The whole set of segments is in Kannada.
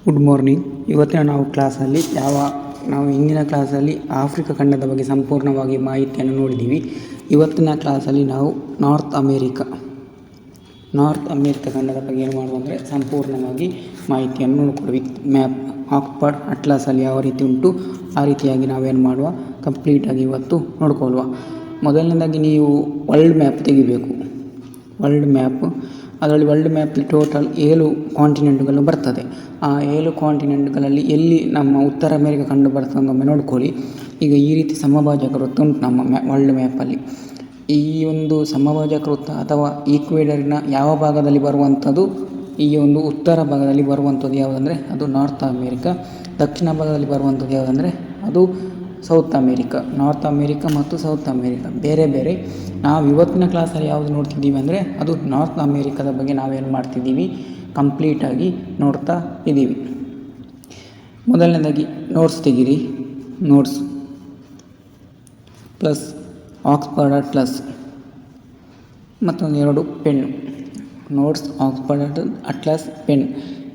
Good morning. ಇವತ್ತಿನ ನಾವು ಹಿಂದಿನ ಕ್ಲಾಸಲ್ಲಿ ಆಫ್ರಿಕಾ ಖಂಡದ ಬಗ್ಗೆ ಸಂಪೂರ್ಣವಾಗಿ ಮಾಹಿತಿಯನ್ನು ನೋಡಿದ್ದೀವಿ. ಇವತ್ತಿನ ಕ್ಲಾಸಲ್ಲಿ ನಾವು ನಾರ್ತ್ ಅಮೇರಿಕಾ ಖಂಡದ ಬಗ್ಗೆ ಏನು ಮಾಡುವ ಅಂದರೆ ಸಂಪೂರ್ಣವಾಗಿ ಮಾಹಿತಿಯನ್ನು ನೋಡಿಕೊಳ್ಳುವ. ವಿತ್ ಮ್ಯಾಪ್ ಆಕ್ಸ್ಫರ್ಡ್ ಅಟ್ಲಾಸಲ್ಲಿ ಯಾವ ರೀತಿ ಉಂಟು ಆ ರೀತಿಯಾಗಿ ನಾವೇನು ಮಾಡುವ ಕಂಪ್ಲೀಟಾಗಿ ಇವತ್ತು ನೋಡ್ಕೊಳ್ಳುವ. ಮೊದಲನೇದಾಗಿ ನೀವು ವರ್ಲ್ಡ್ ಮ್ಯಾಪ್ ತೆಗಿಬೇಕು. ಅದರಲ್ಲಿ ವರ್ಲ್ಡ್ ಮ್ಯಾಪಲ್ಲಿ ಟೋಟಲ್ 7 ಕಾಂಟಿನೆಂಟ್ಗಳು ಬರ್ತದೆ. ಆ 7 ಕಾಂಟಿನೆಂಟ್ಗಳಲ್ಲಿ ಎಲ್ಲಿ ನಮ್ಮ ಉತ್ತರ ಅಮೇರಿಕಾ ಕಂಡು ಬರ್ತದೆ ಒಮ್ಮೆ ನೋಡ್ಕೊಳ್ಳಿ. ಈಗ ಈ ರೀತಿ ಸಮಭಾಜಕ ವೃತ್ತ ಉಂಟು ನಮ್ಮ ವರ್ಲ್ಡ್ ಮ್ಯಾಪಲ್ಲಿ. ಈ ಒಂದು ಸಮಭಾಜಕ ವೃತ್ತ ಅಥವಾ ಈಕ್ವೇಡರಿನ ಯಾವ ಭಾಗದಲ್ಲಿ ಬರುವಂಥದ್ದು, ಈ ಒಂದು ಉತ್ತರ ಭಾಗದಲ್ಲಿ ಬರುವಂಥದ್ದು ಯಾವುದಂದರೆ ಅದು ನಾರ್ತ್ ಅಮೇರಿಕಾ. ದಕ್ಷಿಣ ಭಾಗದಲ್ಲಿ ಬರುವಂಥದ್ದು ಯಾವುದಂದರೆ ಅದು ಸೌತ್ ಅಮೇರಿಕಾ. ನಾರ್ತ್ ಅಮೇರಿಕಾ ಮತ್ತು ಸೌತ್ ಅಮೇರಿಕಾ ಬೇರೆ ಬೇರೆ. ನಾವು ಇವತ್ತಿನ ಕ್ಲಾಸಲ್ಲಿ ಯಾವುದು ನೋಡ್ತಿದ್ದೀವಿ ಅಂದರೆ ಅದು ನಾರ್ತ್ ಅಮೇರಿಕಾದ ಬಗ್ಗೆ ನಾವೇನು ಮಾಡ್ತಿದ್ದೀವಿ ಕಂಪ್ಲೀಟಾಗಿ ನೋಡ್ತಾ ಇದ್ದೀವಿ. ಮೊದಲನೇದಾಗಿ ನೋಟ್ಸ್ ತೆಗೀರಿ. ನೋಟ್ಸ್ ಪ್ಲಸ್ ಆಕ್ಸ್ಫರ್ಡ್ ಅಟ್ಲಾಸ್ ಮತ್ತೊಂದು 2 pen. Notes, Oxford atlas, pen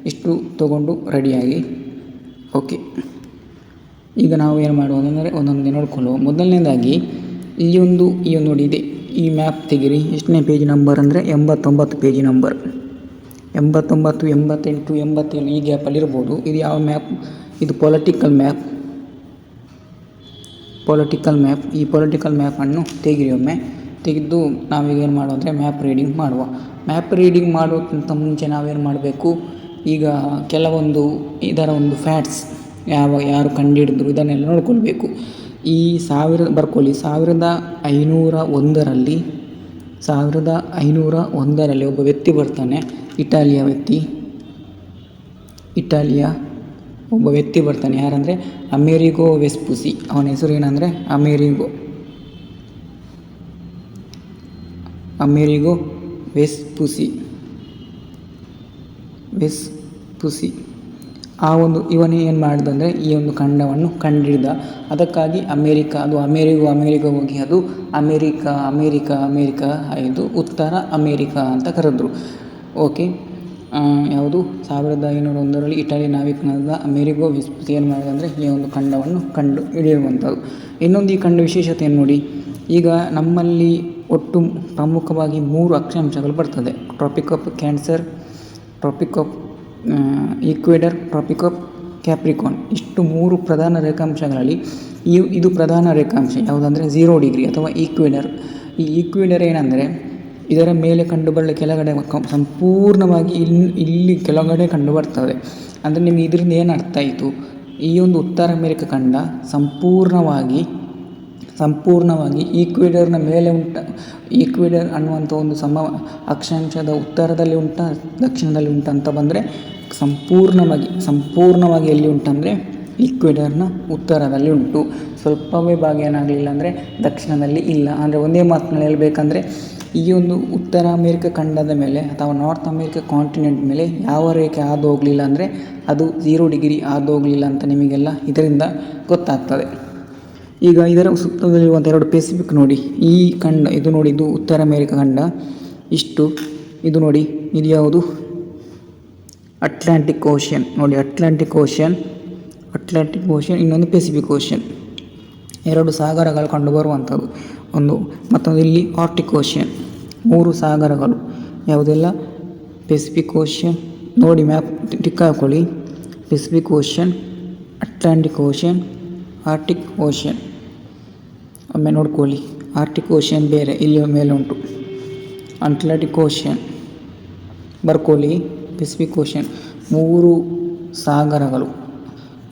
ಇಷ್ಟು ತಗೊಂಡು ರೆಡಿಯಾಗಿ. ಓಕೆ, ಈಗ ನಾವು ಏನು ಮಾಡುವುದಂದರೆ ಒಂದೊಂದೇ ನೋಡ್ಕೊಳ್ಳುವ. ಮೊದಲನೇದಾಗಿ ಈ ಒಂದು ನೋಡಿ ಇದೆ, ಈ ಮ್ಯಾಪ್ ತೆಗೀರಿ. ಎಷ್ಟನೇ ಪೇಜ್ ನಂಬರ್ ಅಂದರೆ 89 ಪೇಜ್ ನಂಬರ್. 89, 88, 87 ಈ ಗ್ಯಾಪಲ್ಲಿ ಇರ್ಬೋದು. ಇದು ಯಾವ ಮ್ಯಾಪ್? ಇದು ಪೊಲಿಟಿಕಲ್ ಮ್ಯಾಪ್. ಈ ಪೊಲಿಟಿಕಲ್ ಮ್ಯಾಪನ್ನು ತೆಗೀರಿ. ಒಮ್ಮೆ ತೆಗೆದು ನಾವೀಗ ಏನು ಮಾಡುವ ಅಂದರೆ ಮ್ಯಾಪ್ ರೀಡಿಂಗ್ ಮಾಡುವ. ಮ್ಯಾಪ್ ರೀಡಿಂಗ್ ಮಾಡೋಕ್ಕಿಂತ ಮುಂಚೆ ನಾವೇನು ಮಾಡಬೇಕು, ಈಗ ಕೆಲವೊಂದು ಇದರ ಒಂದು ಫ್ಯಾಕ್ಟ್ಸ್ ಯಾರು ಕಂಡುಹಿಡಿದ್ರು ಇದನ್ನೆಲ್ಲ ನೋಡ್ಕೊಳ್ಬೇಕು. ಈ ಬರ್ಕೊಳ್ಳಿ. 1501ರಲ್ಲಿ ಒಬ್ಬ ವ್ಯಕ್ತಿ ಬರ್ತಾನೆ, ಇಟಾಲಿಯ ಒಬ್ಬ ವ್ಯಕ್ತಿ ಬರ್ತಾನೆ. ಯಾರಂದರೆ ಅಮೆರಿಗೋ ವೆಸ್ಪುಸಿ. ಅವನ ಹೆಸರು ಏನಂದರೆ ಅಮೆರಿಗೋ ವೆಸ್ಪುಸಿ. ಇವನು ಏನು ಮಾಡಿದಂದರೆ ಈ ಒಂದು ಖಂಡವನ್ನು ಕಂಡುಹಿಡಿದ. ಅದಕ್ಕಾಗಿ ಅಮೆರಿಕ ಹೋಗಿ ಅದು ಅಮೆರಿಕ ಇದು ಉತ್ತರ ಅಮೆರಿಕ ಅಂತ ಕರೆದ್ರು. ಓಕೆ, ಯಾವುದು 1501ರಲ್ಲಿ ಇಟಲಿ ನಾವಿಕನಾದ ಅಮೆರಿಗೋ ವೆಸ್ಪುಸಿ ಏನು ಮಾಡಿದಂದರೆ ಈ ಒಂದು ಖಂಡವನ್ನು ಕಂಡು ಹಿಡಿಯುವಂಥದ್ದು. ಇನ್ನೊಂದು ಈ ಖಂಡ ವಿಶೇಷತೆಯನ್ನು ನೋಡಿ. ಈಗ ನಮ್ಮಲ್ಲಿ ಒಟ್ಟು ಪ್ರಮುಖವಾಗಿ 3 ಅಕ್ಷಾಂಶಗಳು ಬರ್ತದೆ. Tropic of cancer, tropic of equator, tropic of capricorn. ಇಷ್ಟು 3 ಪ್ರಧಾನ ರೇಖಾಂಶಗಳಲ್ಲಿ ಇದು ಪ್ರಧಾನ ರೇಖಾಂಶ ಯಾವುದಂದರೆ 0 ಡಿಗ್ರಿ ಅಥವಾ ಈಕ್ವೇಡರ್. ಈ ಈಕ್ವೇಡರ್ ಏನಂದರೆ ಇದರ ಮೇಲೆ ಕಂಡುಬರಲು ಕೆಳಗಡೆ ಸಂಪೂರ್ಣವಾಗಿ ಇಲ್ಲಿ ಕೆಳಗಡೆ ಕಂಡು ಬರ್ತದೆ. ಅಂದರೆ ನಿಮಗೆ ಇದರಿಂದ ಏನು ಅರ್ಥ ಆಯಿತು, ಈ ಒಂದು ಉತ್ತರ ಅಮೇರಿಕಾ ಖಂಡ ಸಂಪೂರ್ಣವಾಗಿ ಈಕ್ವೇಡರ್ನ ಮೇಲೆ ಈಕ್ವೇಡರ್ ಅನ್ನುವಂಥ ಒಂದು ಅಕ್ಷಾಂಶದ ಉತ್ತರದಲ್ಲಿ ಉಂಟಾ ದಕ್ಷಿಣದಲ್ಲಿ ಉಂಟಾ ಅಂತ ಬಂದರೆ ಸಂಪೂರ್ಣವಾಗಿ ಎಲ್ಲಿ ಉಂಟಂದರೆ ಈಕ್ವೇಡರ್ನ ಉತ್ತರದಲ್ಲಿ ಉಂಟು. ಸ್ವಲ್ಪವೇ ಭಾಗ ಏನಾಗಲಿಲ್ಲ ಅಂದರೆ ದಕ್ಷಿಣದಲ್ಲಿ ಇಲ್ಲ. ಅಂದರೆ ಒಂದೇ ಮಾತಿನಲ್ಲಿ ಹೇಳಬೇಕಂದ್ರೆ ಈ ಒಂದು ಉತ್ತರ ಅಮೇರಿಕಾ ಖಂಡದ ಮೇಲೆ ಅಥವಾ ನಾರ್ತ್ ಅಮೇರಿಕಾ ಕಾಂಟಿನೆಂಟ್ ಮೇಲೆ ಯಾವ ರೇಖೆ ಹಾದು ಹೋಗಲಿಲ್ಲ ಅಂದರೆ ಅದು 0 ಡಿಗ್ರಿ ಹಾದು ಹೋಗಲಿಲ್ಲ ಅಂತ ನಿಮಗೆಲ್ಲ ಇದರಿಂದ ಗೊತ್ತಾಗ್ತದೆ. ಈಗ ಇದರ ಸುತ್ತದಲ್ಲಿರುವಂಥ 2 ಪೆಸಿಫಿಕ್ ನೋಡಿ. ಈ ಖಂಡ ಇದು ನೋಡಿ, ಇದು ಉತ್ತರ ಅಮೇರಿಕಾ ಖಂಡ. ಇದು ನೋಡಿ, ಇದು ಯಾವುದು? ಅಟ್ಲಾಂಟಿಕ್ ಓಷನ್ ನೋಡಿ. ಅಟ್ಲಾಂಟಿಕ್ ಓಷನ್, ಇನ್ನೊಂದು ಪೆಸಿಫಿಕ್ ಓಷನ್. 2 ಸಾಗರಗಳು ಕಂಡು ಬರುವಂಥದ್ದು. ಮತ್ತೊಂದು ಇಲ್ಲಿ ಆರ್ಟಿಕ್ ಓಷನ್. 3 ಸಾಗರಗಳು ಯಾವುದೆಲ್ಲ? ಪೆಸಿಫಿಕ್ ಓಷನ್ ನೋಡಿ, ಮ್ಯಾಪ್ ಟಿಕ್ ಹಾಕೊಳ್ಳಿ. Pacific ocean, Atlantic ocean, Arctic ocean. ಒಮ್ಮೆ ನೋಡ್ಕೊಳ್ಳಿ. ಆರ್ಟಿಕ್ ಓಷನ್ ಬೇರೆ, ಇಲ್ಲಿ ಮೇಲೆ ಉಂಟು. ಅಟ್ಲಾಂಟಿಕ್ ಓಷನ್ ಬರ್ಕೊಳ್ಳಿ. Pacific ocean. 3 ಸಾಗರಗಳು.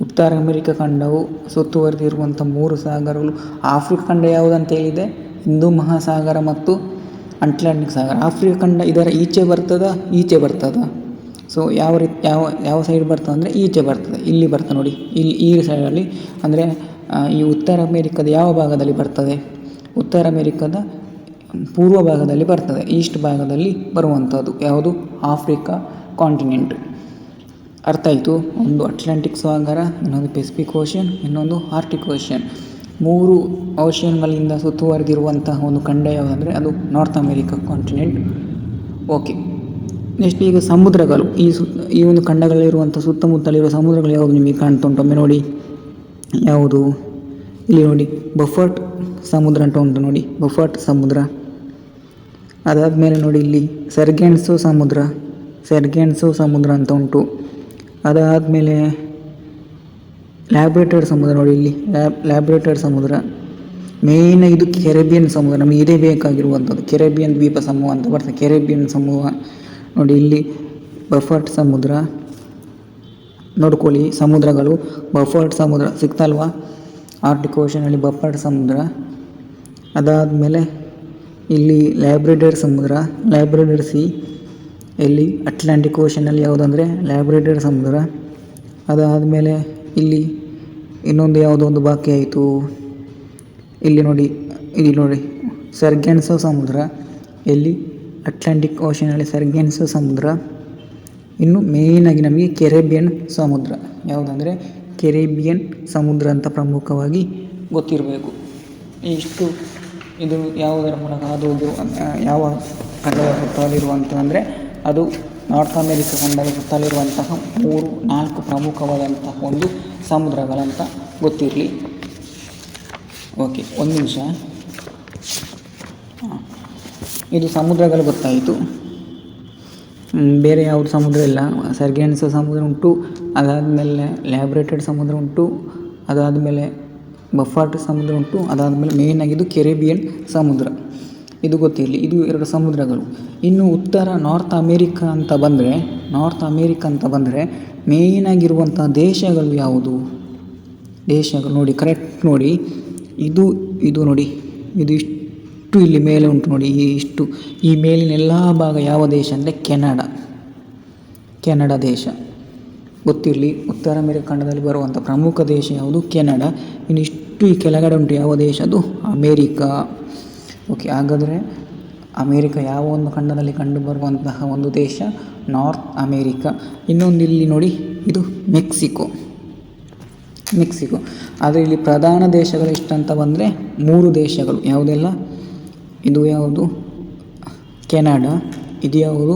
ಉತ್ತರ ಅಮೇರಿಕಾ ಖಂಡವು ಸುತ್ತುವರೆದಿರುವಂಥ 3 ಸಾಗರಗಳು. ಆಫ್ರಿಕಾ ಖಂಡ ಯಾವುದಂತ ಹೇಳಿದೆ? ಹಿಂದೂ ಮಹಾಸಾಗರ ಮತ್ತು ಅಟ್ಲಾಂಟಿಕ್ ಸಾಗರ. ಆಫ್ರಿಕಾ ಖಂಡ ಇದರ ಈಚೆ ಬರ್ತದ. ಸೊ ಯಾವ ಸೈಡ್ ಬರ್ತದೆ ಅಂದರೆ ಈಚೆ ಬರ್ತದೆ. ಇಲ್ಲಿ ಬರ್ತದೆ ನೋಡಿ, ಈ ಸೈಡಲ್ಲಿ. ಅಂದರೆ ಈ ಉತ್ತರ ಅಮೇರಿಕಾದ ಯಾವ ಭಾಗದಲ್ಲಿ ಬರ್ತದೆ? ಉತ್ತರ ಅಮೇರಿಕಾದ ಪೂರ್ವ ಭಾಗದಲ್ಲಿ ಬರ್ತದೆ. ಈಸ್ಟ್ ಭಾಗದಲ್ಲಿ ಬರುವಂಥದ್ದು ಯಾವುದು? Africa continent. ಅರ್ಥ ಆಯಿತು? ಒಂದು ಅಟ್ಲಾಂಟಿಕ್ ಸಾಗರ, ಇನ್ನೊಂದು ಪೆಸಿಫಿಕ್ ಓಷನ್, ಇನ್ನೊಂದು ಆರ್ಟಿಕ್ ಓಷನ್. 3 ಓಷನ್ಗಳಿಂದ ಸುತ್ತುವರೆದಿರುವಂತಹ ಒಂದು ಖಂಡ ಯಾವುದಂದರೆ ಅದು north America continent. Okay, next ಈಗ ಸಮುದ್ರಗಳು, ಈ ಒಂದು ಖಂಡಗಳಲ್ಲಿರುವಂಥ ಸುತ್ತಮುತ್ತಲಿರುವ ಸಮುದ್ರಗಳು ಯಾವುದು ನಿಮಗೆ ಕಾಣ್ತುಂಟು ಒಮ್ಮೆ ನೋಡಿ. ಯಾವುದು? ಇಲ್ಲಿ ನೋಡಿ, ಬಫರ್ಟ್ ಸಮುದ್ರ ಅಂತ ಉಂಟು ನೋಡಿ, ಬಫರ್ಟ್ ಸಮುದ್ರ. ಅದಾದಮೇಲೆ ನೋಡಿ ಇಲ್ಲಿ ಸರ್ಗೆನ್ಸೋ ಸಮುದ್ರ ಅಂತ ಉಂಟು. ಅದಾದಮೇಲೆ ಲ್ಯಾಬ್ರೇಟೆಡ್ ಸಮುದ್ರ ನೋಡಿ, ಇಲ್ಲಿ ಲ್ಯಾಬ್ರೇಟೆಡ್ ಸಮುದ್ರ. ಮೇಯ್ನ್ ಇದು ಕೆರೆಬಿಯನ್ ಸಮೂಹ, ನಮಗೆ ಇದೇ ಬೇಕಾಗಿರುವಂಥದ್ದು. ಕೆರೆಬಿಯನ್ ದ್ವೀಪ ಸಮೂಹ ಅಂತ ಬರ್ತದೆ, ಕೆರೆಬಿಯನ್ ಸಮೂಹ ನೋಡಿ. ಇಲ್ಲಿ ಬಫರ್ಟ್ ಸಮುದ್ರ ನೋಡ್ಕೊಳ್ಳಿ, ಸಮುದ್ರಗಳು ಬಫರ್ಟ್ ಸಮುದ್ರ ಸಿಗ್ತಲ್ವಾ, ಆರ್ಟಿಕ್ ಓಷನಲ್ಲಿ ಬಫರ್ಟ್ ಸಮುದ್ರ. ಅದಾದಮೇಲೆ ಇಲ್ಲಿ ಲ್ಯಾಬ್ರೇಟೆಡ್ ಸಮುದ್ರ, ಲ್ಯಾಬ್ರೇಟೆಡ್ ಸಿ. ಇಲ್ಲಿ ಅಟ್ಲಾಂಟಿಕ್ ಓಷನಲ್ಲಿ ಯಾವುದಂದರೆ ಲ್ಯಾಬ್ರೇಟೆಡ್ ಸಮುದ್ರ. ಅದಾದಮೇಲೆ ಇಲ್ಲಿ ಇನ್ನೊಂದು ಯಾವುದೋ ಒಂದು ಬಾಕಿ ಆಯಿತು, ಇಲ್ಲಿ ನೋಡಿ ಸರ್ಗೆನ್ಸೋ ಸಮುದ್ರ. ಎಲ್ಲಿ? ಅಟ್ಲಾಂಟಿಕ್ ಓಷನಲ್ಲಿ ಸರ್ಗೆನ್ಸೋ ಸಮುದ್ರ. ಇನ್ನು ಮೇಯ್ನಾಗಿ ನಮಗೆ ಕೆರೆಬಿಯನ್ ಸಮುದ್ರ, ಯಾವುದಂದರೆ ಕೆರೆಬಿಯನ್ ಸಮುದ್ರ ಅಂತ ಪ್ರಮುಖವಾಗಿ ಗೊತ್ತಿರಬೇಕು. ಇಷ್ಟು ಇದು ಯಾವುದರ ಮೂಲಕ ಅದು ಯಾವ ಖಂಡದ ಸುತ್ತಲಿರುವಂಥದ್ದು ಅದು ನಾರ್ತ್ ಅಮೇರಿಕಾ ಖಂಡದ ಸುತ್ತಲಿರುವಂತಹ 3-4 ಪ್ರಮುಖವಾದಂತಹ ಒಂದು ಸಮುದ್ರಗಳಂತ ಗೊತ್ತಿರಲಿ. ಓಕೆ, ಒಂದು ನಿಮಿಷ. ಇದು ಸಮುದ್ರಗಳು ಗೊತ್ತಾಯಿತು. ಬೇರೆ ಯಾವುದು ಸಮುದ್ರ ಇಲ್ಲ. ಸರ್ಗೆನ್ಸೋ ಸಮುದ್ರ ಉಂಟು, ಅದಾದಮೇಲೆ ಲ್ಯಾಬ್ರೇಟೆಡ್ ಸಮುದ್ರ ಉಂಟು, ಅದಾದಮೇಲೆ ಬಫರ್ಟ್ ಸಮುದ್ರ ಉಂಟು, ಅದಾದಮೇಲೆ ಮೇಯ್ನಾಗಿದ್ದು ಕೆರೆಬಿಯನ್ ಸಮುದ್ರ. ಇದು ಗೊತ್ತಿರಲಿ, ಇದು 2 ಸಮುದ್ರಗಳು. ಇನ್ನು ಉತ್ತರ ನಾರ್ತ್ ಅಮೇರಿಕಾ ಅಂತ ಬಂದರೆ ಮೇಯ್ನಾಗಿರುವಂಥ ದೇಶಗಳು ಯಾವುದು? ದೇಶಗಳು ನೋಡಿ, ಕರೆಕ್ಟ್ ನೋಡಿ. ಇದು ನೋಡಿ, ಇದು ಇಷ್ಟು ಇಲ್ಲಿ ಮೇಲೆ ಉಂಟು ನೋಡಿ, ಈ ಮೇಲಿನ ಎಲ್ಲ ಭಾಗ ಯಾವ ದೇಶ ಅಂದರೆ ಕೆನಡಾ ದೇಶ ಗೊತ್ತಿರಲಿ. ಉತ್ತರ ಅಮೇರಿಕಾ ಖಂಡದಲ್ಲಿ ಬರುವಂಥ ಪ್ರಮುಖ ದೇಶ ಯಾವುದು? ಕೆನಡಾ. ಇನ್ನು ಇಷ್ಟು ಈ ಕೆಳಗಡೆ ಉಂಟು ಯಾವ ದೇಶ? ಅದು ಅಮೇರಿಕಾ. ಓಕೆ, ಹಾಗಾದರೆ ಅಮೇರಿಕಾ ಯಾವ ಒಂದು ಖಂಡದಲ್ಲಿ ಕಂಡುಬರುವಂತಹ ಒಂದು ದೇಶ? North America. ಇನ್ನೊಂದು ಇಲ್ಲಿ ನೋಡಿ, ಇದು ಮೆಕ್ಸಿಕೋ. ಆದರೆ ಇಲ್ಲಿ ಪ್ರಧಾನ ದೇಶಗಳು ಎಷ್ಟಂತ ಬಂದರೆ 3 ದೇಶಗಳು. ಯಾವುದೆಲ್ಲ? ಇದು ಯಾವುದು? ಕೆನಡಾ. ಇದು ಯಾವುದು?